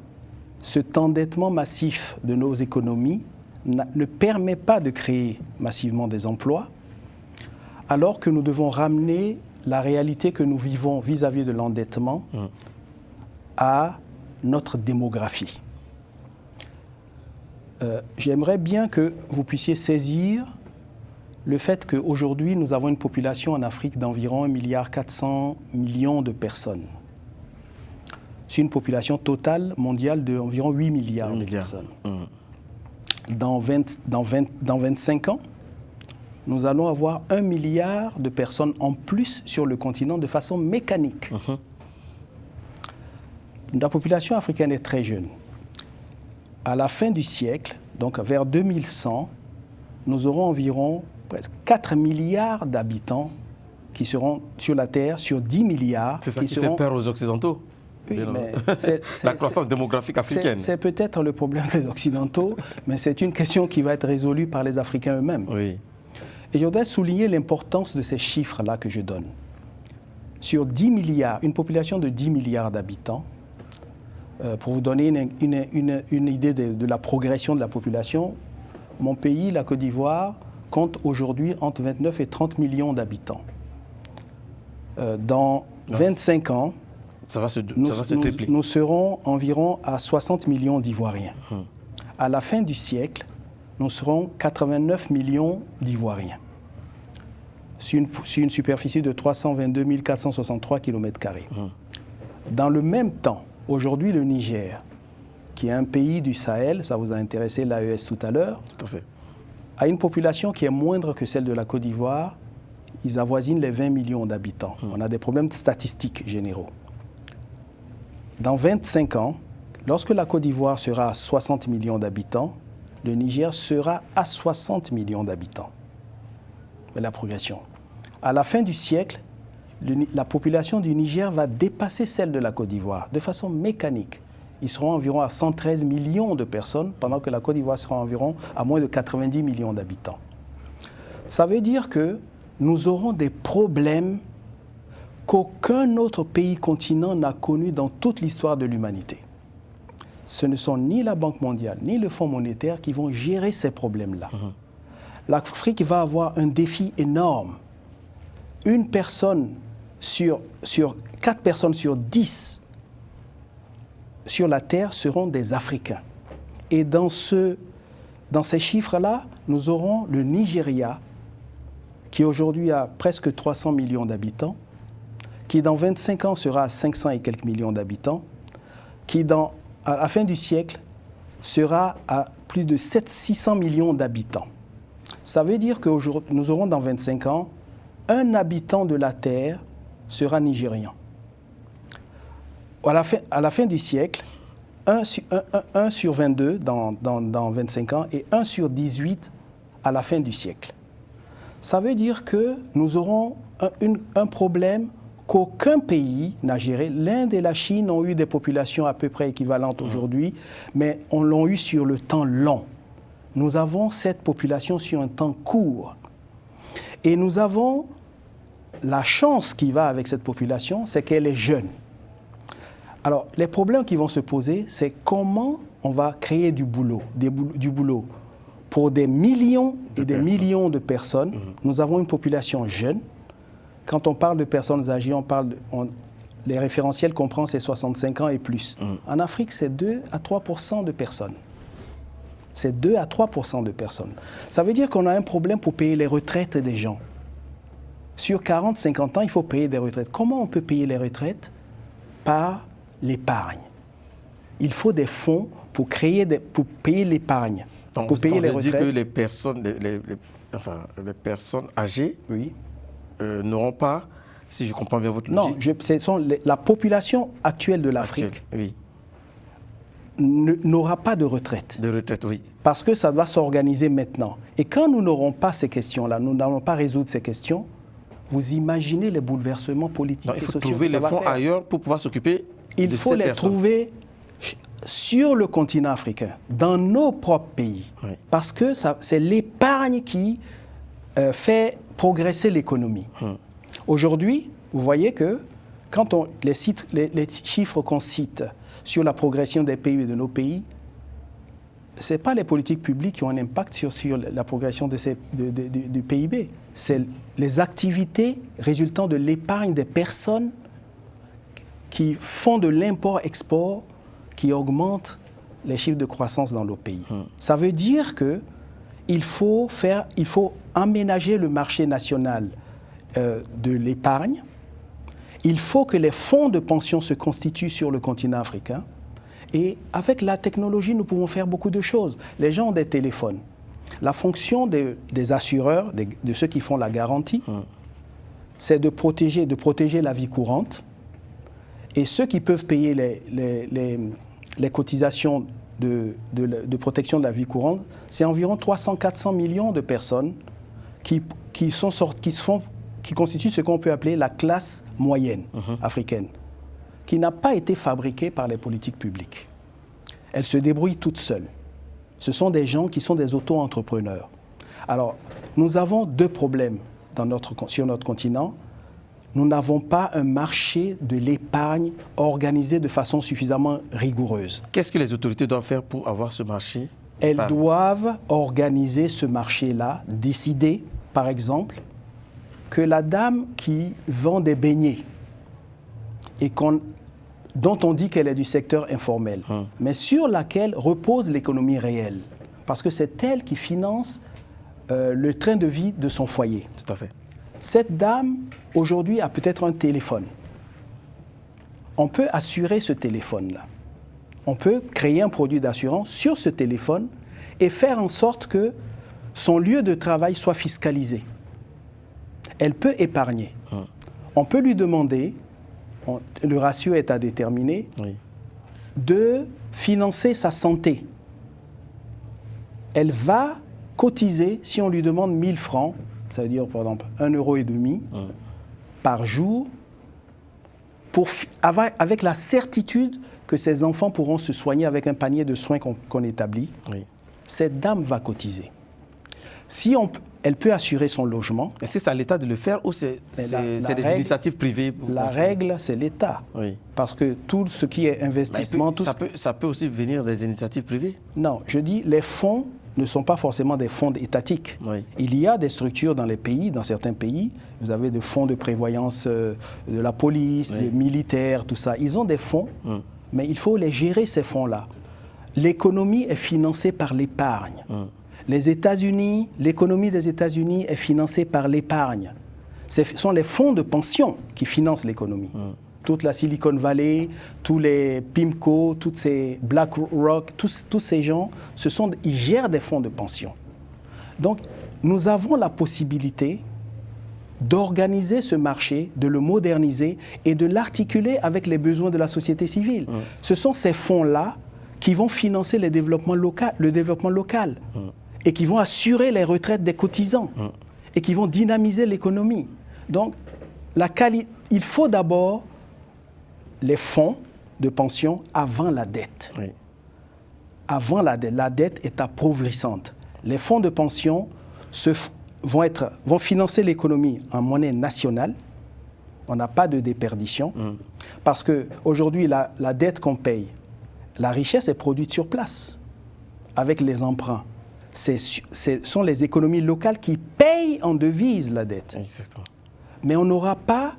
cet endettement massif de nos économies ne permet pas de créer massivement des emplois, alors que nous devons ramener la réalité que nous vivons vis-à-vis de l'endettement à notre démographie. J'aimerais bien que vous puissiez saisir le fait qu'aujourd'hui, nous avons une population en Afrique d'environ 1,4 milliard de personnes. C'est une population totale mondiale d'environ 8 milliards de personnes. Dans 25 ans, nous allons avoir 1 milliard de personnes en plus sur le continent de façon mécanique. La population africaine est très jeune. À la fin du siècle, donc vers 2100, nous aurons environ presque 4 milliards d'habitants qui seront sur la Terre, sur 10 milliards. C'est ça qui fait peur aux Occidentaux. Oui, mais la croissance démographique africaine. C'est peut-être le problème des Occidentaux, mais c'est une question qui va être résolue par les Africains eux-mêmes. Oui. Et je voudrais souligner l'importance de ces chiffres-là que je donne. Sur 10 milliards, une population de 10 milliards d'habitants, pour vous donner une idée de la progression de la population, mon pays, la Côte d'Ivoire, compte aujourd'hui entre 29 et 30 millions d'habitants. Dans 25 ans, ça va se tripler. Nous serons environ à 60 millions d'Ivoiriens. À la fin du siècle, nous serons 89 millions d'Ivoiriens, sur une superficie de 322 463 km². Dans le même temps, aujourd'hui, le Niger, qui est un pays du Sahel, ça vous a intéressé l'AES tout à l'heure, a une population qui est moindre que celle de la Côte d'Ivoire. Ils avoisinent les 20 millions d'habitants. On a des problèmes statistiques généraux. Dans 25 ans, lorsque la Côte d'Ivoire sera à 60 millions d'habitants, le Niger sera à 60 millions d'habitants. La progression. À la fin du siècle, la population du Niger va dépasser celle de la Côte d'Ivoire de façon mécanique. Ils seront environ à 113 millions de personnes, pendant que la Côte d'Ivoire sera environ à moins de 90 millions d'habitants. Ça veut dire que nous aurons des problèmes qu'aucun autre pays continent n'a connus dans toute l'histoire de l'humanité. Ce ne sont ni la Banque mondiale, ni le Fonds monétaire qui vont gérer ces problèmes-là. L'Afrique va avoir un défi énorme. 4 personnes sur 10 sur la Terre seront des Africains. Et dans ces chiffres-là, nous aurons le Nigeria, qui aujourd'hui a presque 300 millions d'habitants, qui dans 25 ans sera à 500 et quelques millions d'habitants, qui à la fin du siècle sera à plus de 600 millions d'habitants. Ça veut dire que nous aurons dans 25 ans, un habitant de la Terre sera nigérian. À la fin du siècle, 1 sur 22 dans 25 ans et 1 sur 18 à la fin du siècle. Ça veut dire que nous aurons un problème qu'aucun pays n'a géré. L'Inde et la Chine ont eu des populations à peu près équivalentes aujourd'hui, mais on l'a eu sur le temps long. Nous avons cette population sur un temps court. Et nous avons la chance qui va avec cette population, c'est qu'elle est jeune. Alors, les problèmes qui vont se poser, c'est comment on va créer du boulot pour des millions et des millions de personnes. Nous avons une population jeune. Quand on parle de personnes âgées, les référentiels qu'on prend, c'est 65 ans et plus. En Afrique, c'est 2 à 3% de personnes. C'est 2 à 3% de personnes. Ça veut dire qu'on a un problème pour payer les retraites des gens. Sur 40, 50 ans, il faut payer des retraites. Comment on peut payer les retraites? Par l'épargne. Il faut des fonds pour payer l'épargne, pour payer les retraites. Donc, vous dites que les personnes âgées n'auront pas, si je comprends bien votre logique... Non, la population actuelle de l'Afrique n'aura pas de retraite. De retraite, oui. Parce que ça doit s'organiser maintenant. Et quand nous n'aurons pas ces questions-là, nous n'allons pas résoudre ces questions, vous imaginez les bouleversements politiques et sociaux. Il faut trouver les fonds ailleurs pour pouvoir s'occuper de ces personnes. Il faut les trouver sur le continent africain, dans nos propres pays. Oui. Parce que c'est l'épargne qui fait progresser l'économie. Aujourd'hui, vous voyez que quand les chiffres qu'on cite sur la progression des PIB de nos pays, ce n'est pas les politiques publiques qui ont un impact sur la progression du PIB. C'est les activités résultant de l'épargne des personnes qui font de l'import-export qui augmentent les chiffres de croissance dans nos pays. Ça veut dire qu'il faut aménager le marché national de l'épargne. Il faut que les fonds de pension se constituent sur le continent africain. Et avec la technologie, nous pouvons faire beaucoup de choses. Les gens ont des téléphones. La fonction des assureurs, de ceux qui font la garantie, c'est de protéger la vie courante. Et ceux qui peuvent payer les cotisations de protection de la vie courante, c'est environ 300-400 millions de personnes qui constituent ce qu'on peut appeler la classe moyenne africaine, qui n'a pas été fabriquée par les politiques publiques. Elle se débrouille toute seule. Ce sont des gens qui sont des auto-entrepreneurs. Alors, nous avons deux problèmes sur notre continent. Nous n'avons pas un marché de l'épargne organisé de façon suffisamment rigoureuse. Qu'est-ce que les autorités doivent faire pour avoir ce marché? Elles doivent organiser ce marché-là, décider, par exemple, que la dame qui vend des beignets et dont on dit qu'elle est du secteur informel, mais sur laquelle repose l'économie réelle, parce que c'est elle qui finance le train de vie de son foyer. Tout à fait. Cette dame, aujourd'hui, a peut-être un téléphone. On peut assurer ce téléphone-là. On peut créer un produit d'assurance sur ce téléphone et faire en sorte que son lieu de travail soit fiscalisé. Elle peut épargner. On peut lui demander, le ratio est à déterminer, de financer sa santé. Elle va cotiser, si on lui demande 1 000 francs, ça veut dire par exemple 1,50 € par jour, avec la certitude que ses enfants pourront se soigner avec un panier de soins qu'on établit. Cette dame va cotiser. Si elle peut assurer son logement. Est-ce que c'est à l'État de le faire ou c'est des initiatives privées? La règle, c'est l'État. Parce que tout ce qui est investissement... Ça peut aussi venir des initiatives privées? Non, je dis les fonds ne sont pas forcément des fonds étatiques. Il y a des structures dans certains pays, vous avez des fonds de prévoyance de la police, des militaires, tout ça. Ils ont des fonds, mais il faut les gérer, ces fonds-là. L'économie est financée par l'épargne. L'économie des États-Unis est financée par l'épargne. Ce sont les fonds de pension qui financent l'économie. Toute la Silicon Valley, tous les PIMCO, tous ces BlackRock, tous ces gens, ils gèrent des fonds de pension. Donc, nous avons la possibilité d'organiser ce marché, de le moderniser et de l'articuler avec les besoins de la société civile. Ce sont ces fonds-là qui vont financer le développement local et qui vont assurer les retraites des cotisants et qui vont dynamiser l'économie. Donc, il faut d'abord les fonds de pension avant la dette. Avant la dette. La dette est appauvrissante. Les fonds de pension vont financer l'économie en monnaie nationale. On n'a pas de déperdition. Parce qu'aujourd'hui, la dette qu'on paye, la richesse est produite sur place, avec les emprunts. Ce sont les économies locales qui payent en devise la dette. Exactement. Mais on n'aura pas,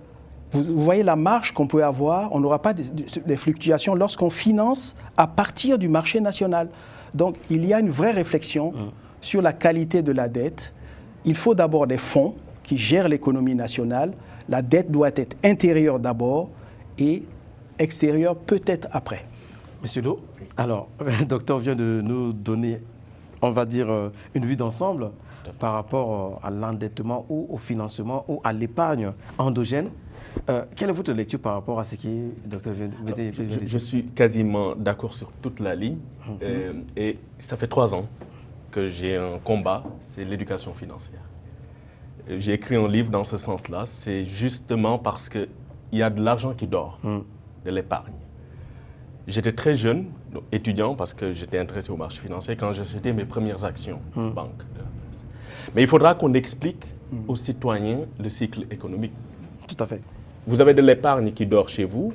vous voyez la marge qu'on peut avoir, on n'aura pas des fluctuations lorsqu'on finance à partir du marché national. Donc il y a une vraie réflexion sur la qualité de la dette. Il faut d'abord des fonds qui gèrent l'économie nationale. La dette doit être intérieure d'abord et extérieure peut-être après. Monsieur Lo, alors, le docteur vient de nous donner, on va dire, une vue d'ensemble par rapport à l'endettement ou au financement ou à l'épargne endogène. Quelle est votre lecture par rapport à ce qui est, docteur vient de dire? Je suis quasiment d'accord sur toute la ligne. Et ça fait 3 ans que j'ai un combat, c'est l'éducation financière. J'ai écrit un livre dans ce sens-là. C'est justement parce qu'il y a de l'argent qui dort, de l'épargne. J'étais très jeune, étudiant, parce que j'étais intéressé au marché financier quand j'ai acheté mes premières actions banque. Mais il faudra qu'on explique aux citoyens le cycle économique. Tout à fait. vous avez de l'épargne qui dort chez vous,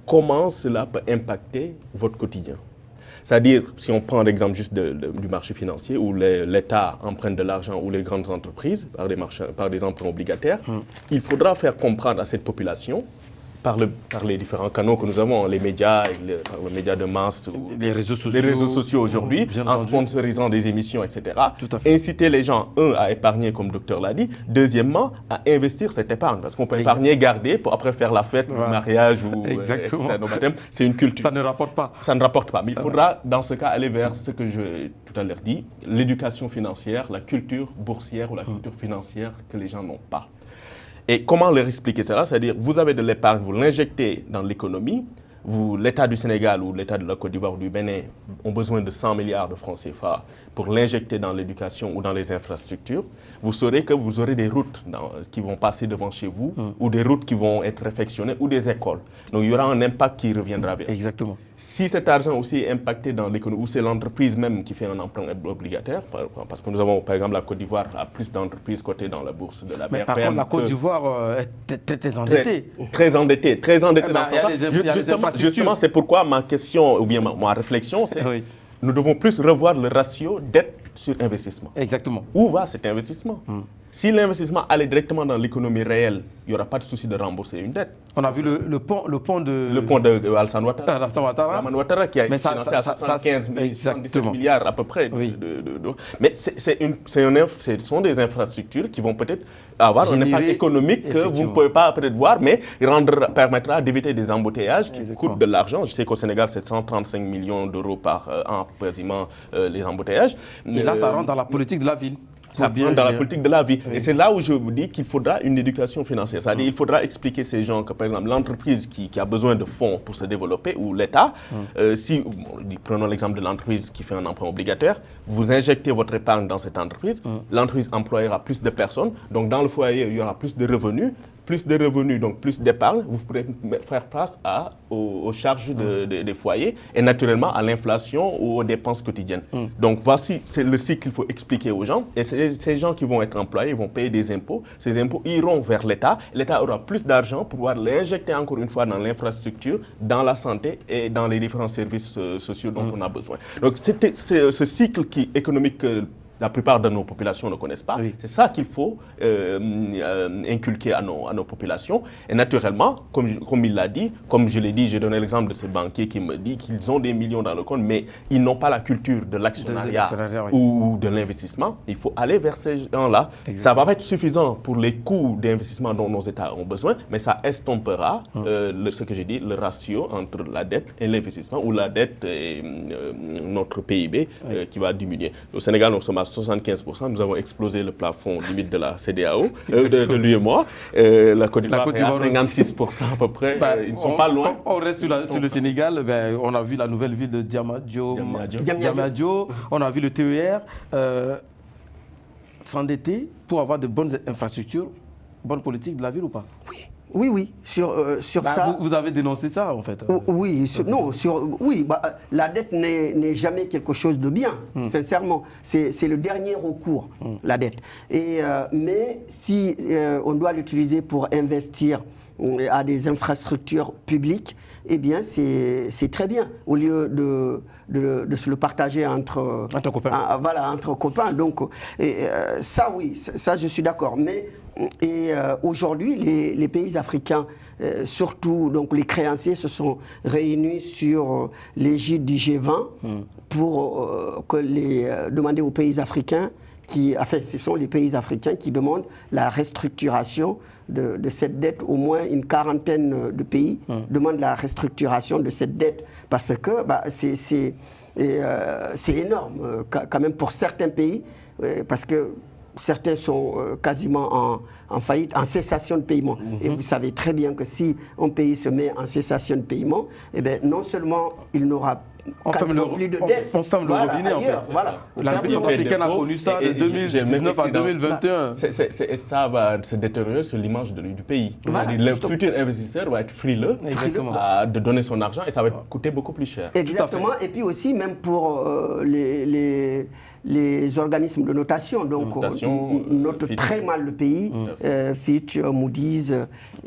comment cela peut impacter votre quotidien? C'est-à-dire, si on prend l'exemple juste du marché financier, où l'État emprunte de l'argent, ou les grandes entreprises, par des emprunts obligataires, il faudra faire comprendre à cette population, par les différents canaux que nous avons, les médias, par le média de masse, les réseaux sociaux aujourd'hui, en sponsorisant des émissions, etc. Inciter les gens, à épargner, comme le docteur l'a dit, deuxièmement, à investir cette épargne. Parce qu'on peut épargner, garder, pour après faire la fête, le mariage, ou c'est une culture. Ça ne rapporte pas. Ça ne rapporte pas. Mais il faudra, dans ce cas, aller vers ce que j'ai tout à l'heure dit, l'éducation financière, la culture boursière ou la culture financière que les gens n'ont pas. Et comment leur expliquer cela? C'est-à-dire, vous avez de l'épargne, vous l'injectez dans l'économie, l'État du Sénégal ou l'État de la Côte d'Ivoire ou du Bénin ont besoin de 100 milliards de francs CFA pour l'injecter dans l'éducation ou dans les infrastructures. Vous saurez que vous aurez des routes qui vont passer devant chez vous ou des routes qui vont être réfectionnées ou des écoles. Donc, il y aura un impact qui reviendra vers vous. Exactement. Si cet argent aussi est impacté dans l'économie, ou c'est l'entreprise même qui fait un emprunt obligataire, parce que nous avons, par exemple, la Côte d'Ivoire a plus d'entreprises cotées dans la bourse de la BRPM. Mais par contre, la Côte d'Ivoire est très endettée. Très endettée dans ce sens. Justement, c'est pourquoi ma question, ou bien ma réflexion, c'est nous devons plus revoir le ratio dette sur investissement. Exactement. Où va cet investissement? Si l'investissement allait directement dans l'économie réelle, il n'y aura pas de souci de rembourser une dette. On a vu le pont de Alassane Ouattara qui a été financé à 75 milliards à peu près. Oui. Mais ce sont des infrastructures qui vont peut-être avoir un impact économique que vous ne pouvez pas peut-être voir, mais permettra d'éviter des embouteillages qui coûtent de l'argent. Je sais qu'au Sénégal, c'est 135 millions d'euros par an, quasiment, les embouteillages. Et là, ça rentre dans la politique de la ville. Ça vient dans la politique de la vie. Oui. Et c'est là où je vous dis qu'il faudra une éducation financière. C'est-à-dire qu'il faudra expliquer ces gens que, par exemple, l'entreprise qui a besoin de fonds pour se développer, ou l'État, prenons l'exemple de l'entreprise qui fait un emprunt obligataire, vous injectez votre épargne dans cette entreprise, l'entreprise employera plus de personnes, donc dans le foyer, il y aura plus de revenus, donc plus d'épargne, vous pourrez faire face aux charges des foyers et naturellement à l'inflation ou aux dépenses quotidiennes. Donc voici, c'est le cycle qu'il faut expliquer aux gens. Et ces gens qui vont être employés vont payer des impôts. Ces impôts iront vers l'État. L'État aura plus d'argent pour pouvoir l'injecter encore une fois dans l'infrastructure, dans la santé et dans les différents services sociaux dont on a besoin. Donc c'est ce cycle économique que la plupart de nos populations ne connaissent pas. Oui. C'est ça qu'il faut inculquer à nos populations. Et naturellement, comme il l'a dit, comme je l'ai dit, j'ai donné l'exemple de ce banquier qui me dit qu'ils ont des millions dans le compte, mais ils n'ont pas la culture de l'actionnariat ou de l'investissement. Il faut aller vers ces gens-là. Ça ne va pas être suffisant pour les coûts d'investissement dont nos États ont besoin, mais ça estompera ce que j'ai dit, le ratio entre la dette et l'investissement, ou la dette et notre PIB qui va diminuer. Au Sénégal, nous sommes à 75%, nous avons explosé le plafond limite de la CEDEAO, de l'UEMOA. La Côte d'Ivoire est à 56% à peu près. Ils ne sont pas loin. On reste sur le Sénégal. On a vu la nouvelle ville de Diamniadio. On a vu le TER s'endetter pour avoir de bonnes infrastructures, bonne politique de la ville ou pas? Oui, sur ça... Vous avez dénoncé ça, en fait. Oui, la dette n'est jamais quelque chose de bien, sincèrement. C'est le dernier recours, la dette. Mais si on doit l'utiliser pour investir à des infrastructures publiques, eh bien, c'est très bien, au lieu de se le partager entre copains. Entre copains. Donc, ça, oui, ça, je suis d'accord. Mais aujourd'hui, les pays africains, surtout donc les créanciers, se sont réunis sur l'égide du G20 pour demander aux pays africains ce sont les pays africains qui demandent la restructuration de cette dette. Au moins une quarantaine de pays demandent la restructuration de cette dette parce que c'est énorme quand même pour certains pays, parce que certains sont quasiment en faillite, en cessation de paiement. Et vous savez très bien que si un pays se met en cessation de paiement, eh bien, non seulement il n'aura plus de dette. On ferme le robinet, en fait. La République centrafricaine a connu ça de 2019 à 2021. Ça va se détériorer sur l'image du pays. Le futur investisseur va être frileux de donner son argent et ça va coûter beaucoup plus cher. Exactement. Et puis aussi, même pour les organismes de notation. Donc, notent très mal le pays, Fitch, Moody's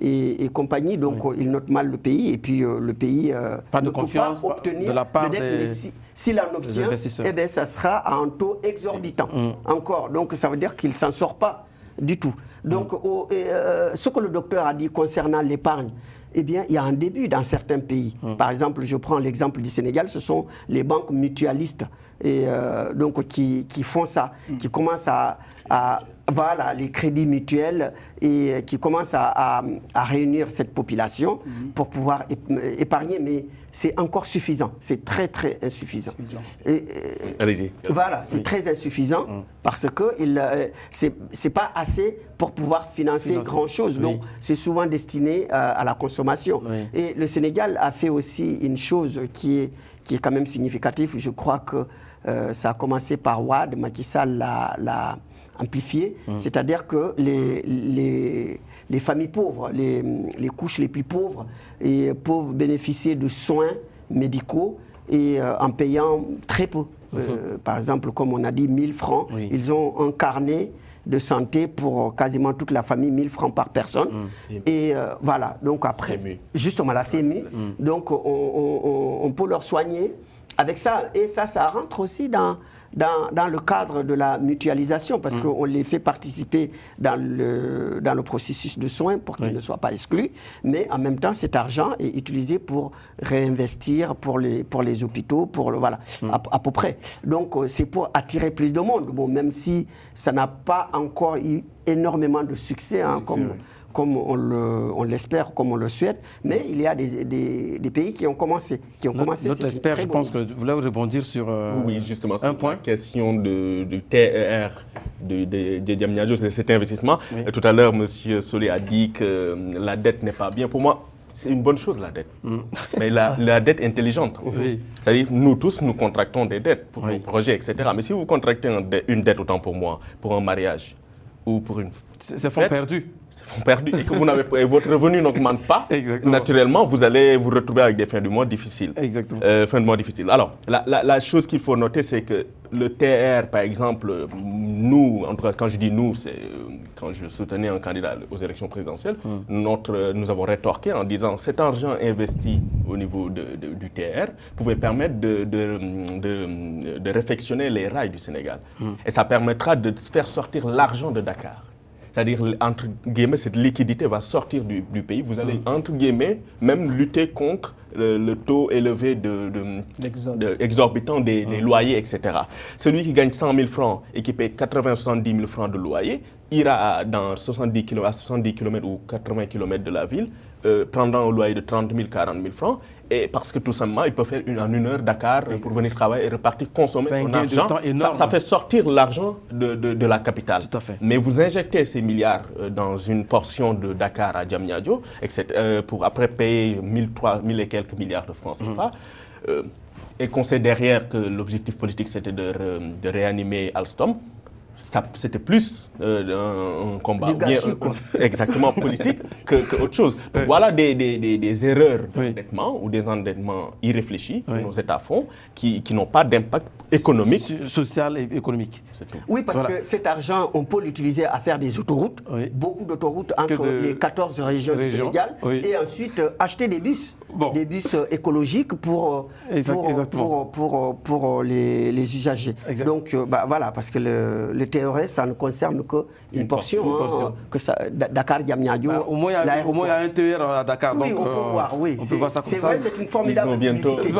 et compagnie. Donc, ils notent mal le pays. Et puis, le pays pas de ne confiance peut pas obtenir de la part de dette. Mais s'il en obtient, eh bien, ça sera à un taux exorbitant. Encore. Donc, ça veut dire qu'il ne s'en sort pas du tout. Donc, ce que le docteur a dit concernant l'épargne, eh bien, il y a un début dans certains pays. Par exemple, je prends l'exemple du Sénégal, ce sont les banques mutualistes et, donc, qui font ça, qui commencent voilà, les crédits mutuels et qui commencent à réunir cette population pour pouvoir épargner, mais c'est encore suffisant, c'est très très insuffisant. Allez-y. Voilà, c'est très insuffisant parce que c'est pas assez pour pouvoir financer grand-chose, donc c'est souvent destiné à la consommation. Et le Sénégal a fait aussi une chose qui est quand même significative, je crois que ça a commencé par Wade, Macky Sall l'a amplifié, c'est-à-dire que les familles pauvres, les couches les plus pauvres peuvent bénéficier de soins médicaux et en payant très peu. Par exemple, comme on a dit, 1000 francs, ils ont un carnet de santé pour quasiment toute la famille, 1000 francs par personne. Et voilà, donc après, justement la CMU, donc on peut leur soigner avec ça, et ça rentre aussi dans le cadre de la mutualisation, parce qu'on les fait participer dans le processus de soins pour qu'ils ne soient pas exclus, mais en même temps, cet argent est utilisé pour réinvestir pour les hôpitaux, voilà, à peu près. Donc, c'est pour attirer plus de monde, bon, même si ça n'a pas encore eu énormément de succès, hein, comme on l'espère, comme on le souhaite, mais il y a des pays qui ont commencé. Notre expert, je pense que vous voulez rebondir sur oui, justement, un point. La question du TER de Diamniadio, c'est cet investissement. Tout à l'heure, M. Solé a dit que la dette n'est pas bien. Pour moi, c'est une bonne chose, la dette. Mais la dette intelligente. C'est-à-dire, nous tous, nous contractons des dettes pour nos projets, etc. Mais si vous contractez une dette, autant pour moi, pour un mariage ou pour une... C'est fonds perdus. C'est fonds perdus et que votre revenu n'augmente pas, naturellement, vous allez vous retrouver avec des fins de mois difficiles. Exactement. Fins de mois difficiles. Alors, la chose qu'il faut noter, c'est que le TR, par exemple, nous, en tout cas, quand je dis nous, c'est quand je soutenais un candidat aux élections présidentielles, nous avons rétorqué en disant cet argent investi au niveau du TR pouvait permettre de réfectionner les rails du Sénégal. Et ça permettra de faire sortir l'argent de Dakar. C'est-à-dire, entre guillemets, cette liquidité va sortir du pays. Vous allez, entre guillemets, même lutter contre le taux élevé exorbitant des loyers, etc. Celui qui gagne 100 000 francs et qui paye 80-70 000 francs de loyer ira dans 70 km ou 80 km de la ville, prendra un loyer de 30 000, 40 000 francs, et parce que tout simplement, il peut faire en une heure Dakar pour venir travailler et repartir consommer son argent. Ça fait sortir l'argent de la capitale. Tout à fait. Mais vous injectez ces milliards dans une portion de Dakar à Diamniadio, pour après payer 1000 et quelques milliards de francs CFA, et qu'on sait derrière que l'objectif politique c'était de réanimer Alstom. C'était plus un combat exactement politique qu'autre chose. Donc voilà des erreurs d'endettement ou des endettements irréfléchis que nos États font qui n'ont pas d'impact économique. Social et économique. Oui, parce que cet argent, on peut l'utiliser à faire des autoroutes, beaucoup d'autoroutes entre les 14 régions du Sénégal, et ensuite acheter des bus. Des bus écologiques pour les usagers. Donc voilà, parce que le TER, ça ne concerne qu'une portion. Dakar-Diamniadio. Au moins, il y a un TER à Dakar. Oui, donc, on peut voir, oui. On peut voir ça comme ça. C'est vrai, c'est une formidable publicité.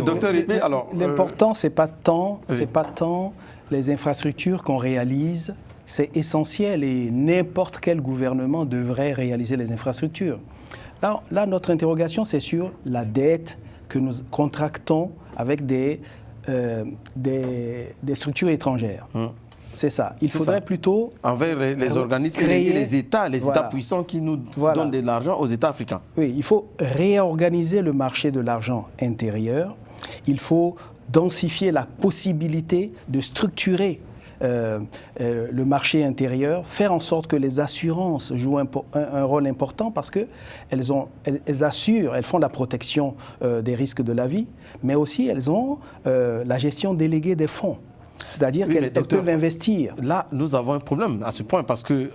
Docteur Ripé, alors... L'important, c'est pas tant les infrastructures qu'on réalise, c'est essentiel et n'importe quel gouvernement devrait réaliser les infrastructures. Là, notre interrogation, c'est sur la dette que nous contractons avec des structures étrangères. C'est ça. Il faudrait plutôt... Envers les organismes et les États puissants qui nous donnent de l'argent aux États africains. Oui, il faut réorganiser le marché de l'argent intérieur. Il faut densifier la possibilité de structurer le marché intérieur, faire en sorte que les assurances jouent un rôle important parce qu'elles font la protection des risques de la vie, mais aussi elles ont la gestion déléguée des fonds. C'est-à-dire qu'elles peuvent investir. Là, nous avons un problème à ce point parce que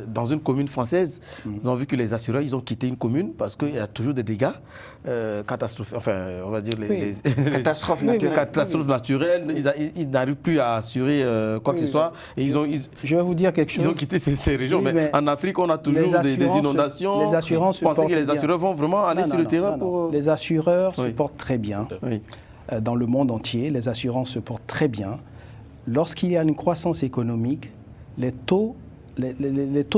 dans une commune française, nous avons vu que les assureurs, ils ont quitté une commune parce qu'il y a toujours des dégâts catastrophiques, enfin, on va dire les catastrophes naturelles. Catastrophes naturelles. Ils n'arrivent plus à assurer quoi que ce soit. Et je vais vous dire quelque chose. Ils ont quitté ces régions. Mais en Afrique, on a toujours des inondations. Les assurances Vous pensez que les assureurs vont vraiment aller sur le terrain pour... Les assureurs se portent très bien. Oui. Dans le monde entier, les assurances se portent très bien. Lorsqu'il y a une croissance économique, les taux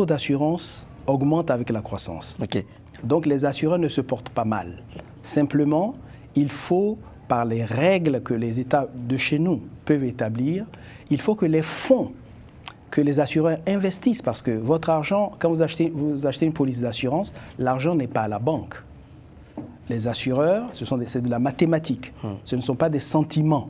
d'assurance augmentent avec la croissance. Okay. Donc les assureurs ne se portent pas mal. Simplement, il faut, par les règles que les États de chez nous peuvent établir, il faut que les fonds que les assureurs investissent, parce que votre argent, quand vous achetez une police d'assurance, l'argent n'est pas à la banque. Les assureurs, c'est de la mathématique. Ce ne sont pas des sentiments.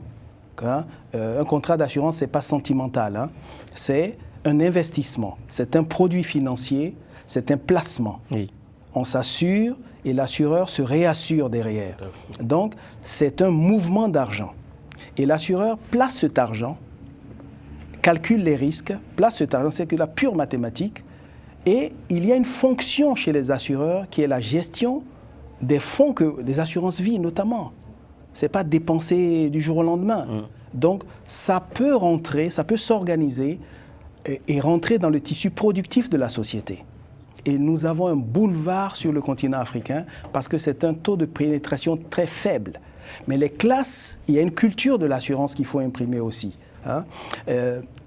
Hein? Un contrat d'assurance, ce n'est pas sentimental. Hein? C'est un investissement. C'est un produit financier. C'est un placement. Oui. On s'assure et l'assureur se réassure derrière. Donc, c'est un mouvement d'argent. Et l'assureur place cet argent, calcule les risques, place cet argent, c'est que la pure mathématique. Et il y a une fonction chez les assureurs qui est la gestion des fonds, des assurances vie notamment. Ce n'est pas dépensé du jour au lendemain. Donc, ça peut rentrer, ça peut s'organiser et rentrer dans le tissu productif de la société. Et nous avons un boulevard sur le continent africain parce que c'est un taux de pénétration très faible. Mais les classes, il y a une culture de l'assurance qu'il faut imprimer aussi. Hein?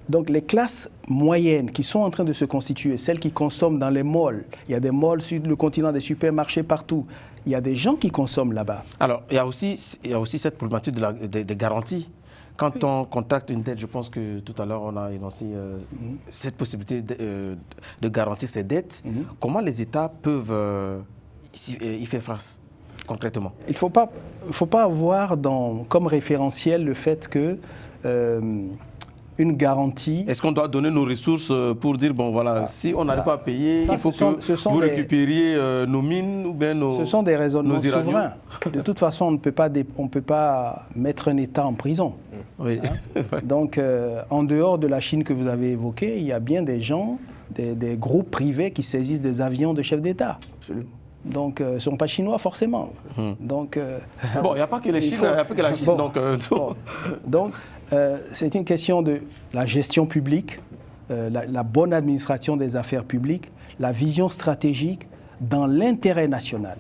Donc les classes moyennes qui sont en train de se constituer, celles qui consomment dans les malls, il y a des malls sur le continent, des supermarchés partout, il y a des gens qui consomment là-bas. Alors, il y a aussi cette problématique des garanties. Quand on contracte une dette, je pense que tout à l'heure on a énoncé cette possibilité de garantir ces dettes. Comment les États peuvent y faire face concrètement? Il ne faut pas avoir comme référentiel le fait que une garantie... Est-ce qu'on doit donner nos ressources pour dire, bon voilà, si on n'arrive pas à payer, il faut que vous récupériez nos mines ou bien nos... Ce sont des raisonnements souverains. De toute façon, on ne peut pas mettre un État en prison. Oui. Hein? Donc, en dehors de la Chine que vous avez évoquée, il y a bien des gens, des groupes privés qui saisissent des avions de chefs d'État. Absolument. Donc, ils ne sont pas chinois forcément. Donc, bon, il n'y a pas que les Chines, il n'y a pas que la Chine. Bon, donc, c'est une question de la gestion publique, la bonne administration des affaires publiques, la vision stratégique dans l'intérêt national.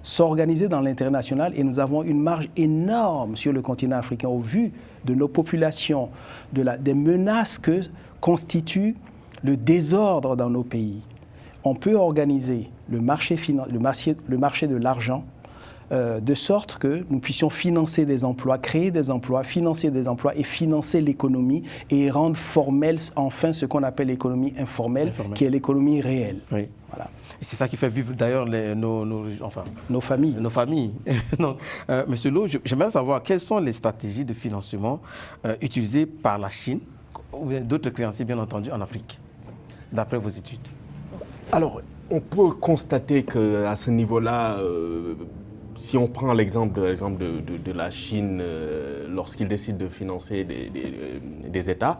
S'organiser dans l'intérêt national, et nous avons une marge énorme sur le continent africain au vu de nos populations, des menaces que constitue le désordre dans nos pays. On peut organiser le marché de l'argent de sorte que nous puissions financer des emplois, créer des emplois, financer des emplois et financer l'économie et rendre formelle enfin ce qu'on appelle l'économie informelle, qui est l'économie réelle. Oui. Voilà. Et c'est ça qui fait vivre d'ailleurs nos familles. Nos familles. Donc, Monsieur Lo, j'aimerais savoir quelles sont les stratégies de financement utilisées par la Chine ou d'autres créanciers bien entendu en Afrique, d'après vos études. Alors, on peut constater qu'à ce niveau-là, si on prend l'exemple de la Chine, lorsqu'ils décident de financer des États,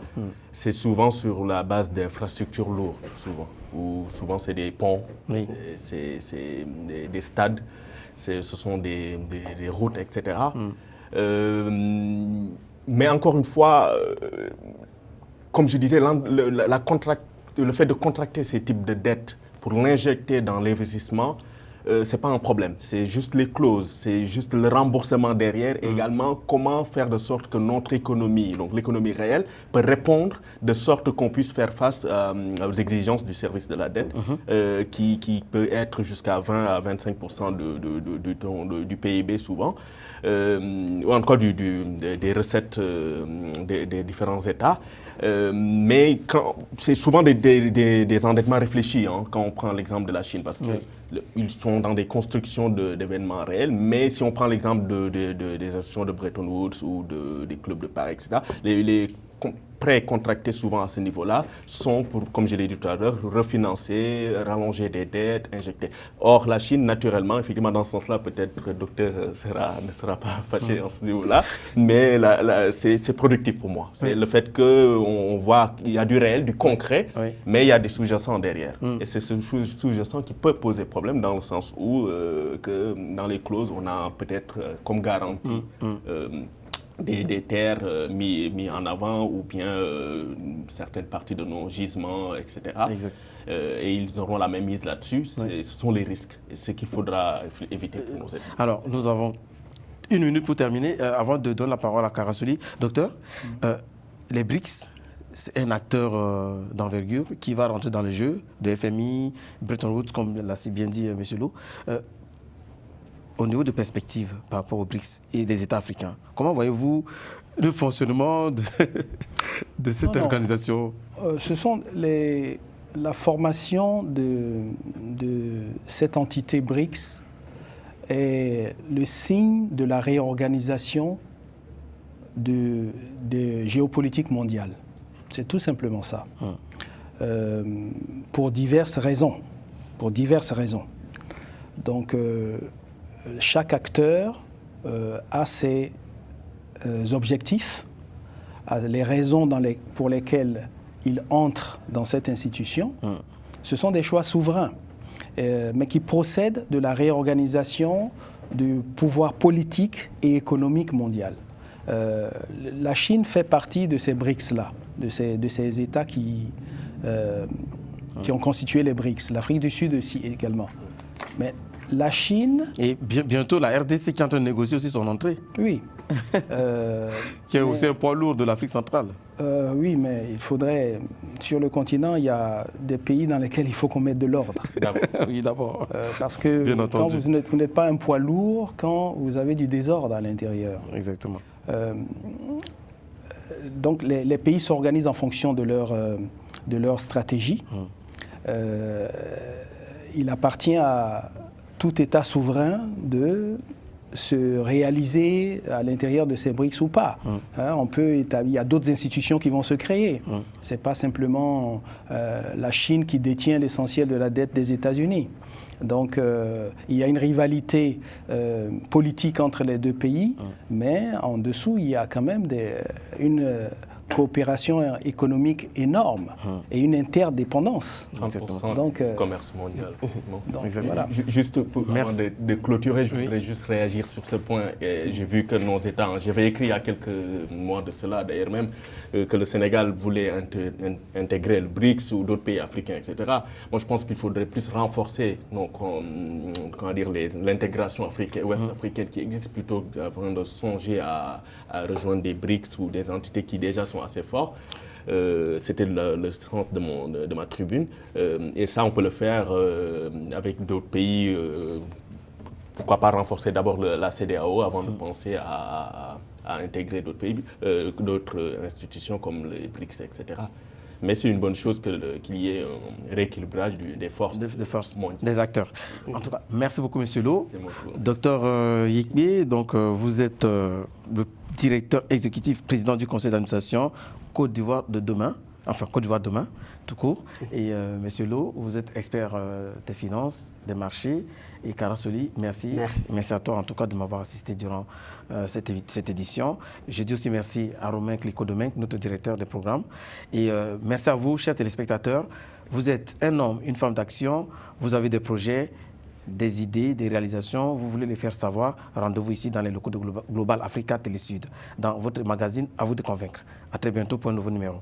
c'est souvent sur la base d'infrastructures lourdes, ou souvent c'est des ponts, oui. C'est des stades, ce sont des routes, etc. Mais encore une fois, comme je disais, le fait de contracter ces types de dettes pour l'injecter dans l'investissement, ce n'est pas un problème. C'est juste les clauses, c'est juste le remboursement derrière. Et également, comment faire de sorte que notre économie, donc l'économie réelle, peut répondre de sorte qu'on puisse faire face aux exigences du service de la dette, qui peut être jusqu'à 20 à 25% du PIB souvent, ou encore des recettes des différents États. Mais c'est souvent des endettements réfléchis, hein, quand on prend l'exemple de la Chine, parce qu'ils sont dans des constructions d'événements réels. Mais si on prend l'exemple des institutions de Bretton Woods ou des clubs de Paris, etc., les pré-contractés souvent à ce niveau-là sont pour, comme je l'ai dit tout à l'heure, refinancer, rallonger des dettes, injecter. Or, la Chine, naturellement, effectivement, dans ce sens-là, peut-être que le docteur ne sera pas fâché à ce niveau-là, mais c'est productif pour moi. C'est le fait qu'on voit qu'il y a du réel, du concret, mais il y a des sous-jacents derrière. Et c'est ce sous-jacent qui peut poser problème dans le sens où, que dans les clauses, on a peut-être comme garantie des terres mis en avant ou bien certaines parties de nos gisements, etc. Et ils auront la même mise là-dessus. Ce sont les risques. Et ce qu'il faudra éviter pour nos États. Alors, nous avons 1 minute pour terminer. Avant de donner la parole à Kara-Soly, docteur, les BRICS, c'est un acteur d'envergure qui va rentrer dans le jeu de FMI, Bretton Woods, comme l'a si bien dit M. Lo. Au niveau de perspective par rapport aux BRICS et des États africains, comment voyez-vous le fonctionnement de cette organisation? Ce sont la formation de cette entité BRICS est le signe de la réorganisation de géopolitique mondiale. C'est tout simplement ça. Pour diverses raisons. Donc, chaque acteur a ses objectifs, a les raisons pour lesquelles il entre dans cette institution. Ce sont des choix souverains, mais qui procèdent de la réorganisation du pouvoir politique et économique mondial. La Chine fait partie de ces BRICS-là, de ces États qui ont constitué les BRICS. L'Afrique du Sud aussi également. Mais la Chine... Et bientôt, la RDC qui est en train de négocier aussi son entrée. Oui. Qui est aussi un poids lourd de l'Afrique centrale. Oui, mais il faudrait... Sur le continent, il y a des pays dans lesquels il faut qu'on mette de l'ordre. Oui, d'abord. Parce que quand vous n'êtes pas un poids lourd quand vous avez du désordre à l'intérieur. Exactement. Donc, les pays s'organisent en fonction de leur stratégie. Il appartient à tout État souverain de se réaliser à l'intérieur de ces BRICS ou pas. Il y a d'autres institutions qui vont se créer. Ce n'est pas simplement la Chine qui détient l'essentiel de la dette des États-Unis. Donc, il y a une rivalité politique entre les deux pays, mais en dessous, il y a quand même une coopération économique énorme et une interdépendance. 30% donc, du commerce mondial. Donc, voilà. Juste avant de clôturer, je voudrais juste réagir sur ce point. J'ai vu que nos États, j'avais écrit il y a quelques mois de cela d'ailleurs même, que le Sénégal voulait intégrer le BRICS ou d'autres pays africains, etc. Moi je pense qu'il faudrait plus renforcer l'intégration africaine, ouest-africaine qui existe plutôt qu'avant de songer à rejoindre des BRICS ou des entités qui déjà sont assez forts. C'était le sens de ma tribune. Et ça, on peut le faire avec d'autres pays. Pourquoi pas renforcer d'abord la CEDEAO avant de penser à intégrer d'autres pays, d'autres institutions comme les BRICS, etc. Mais c'est une bonne chose qu'il y ait un rééquilibrage des forces, mondiales. Des acteurs. En tout cas, merci beaucoup, M. Lo. Docteur Yekbe, donc, vous êtes le directeur exécutif, président du conseil d'administration Côte d'Ivoire de demain, enfin Côte d'Ivoire demain, tout court. Et M. Lo, vous êtes expert des finances, des marchés. Et Kara-Soly, merci. Merci à toi en tout cas de m'avoir assisté durant cette édition. Je dis aussi merci à Romain Clicot-Domingue, notre directeur des programmes. Et merci à vous, chers téléspectateurs. Vous êtes un homme, une femme d'action. Vous avez des projets, des idées, des réalisations. Vous voulez les faire savoir. Rendez-vous ici dans les locaux de Global Africa Télé Sud, dans votre magazine À vous de convaincre. À très bientôt pour un nouveau numéro.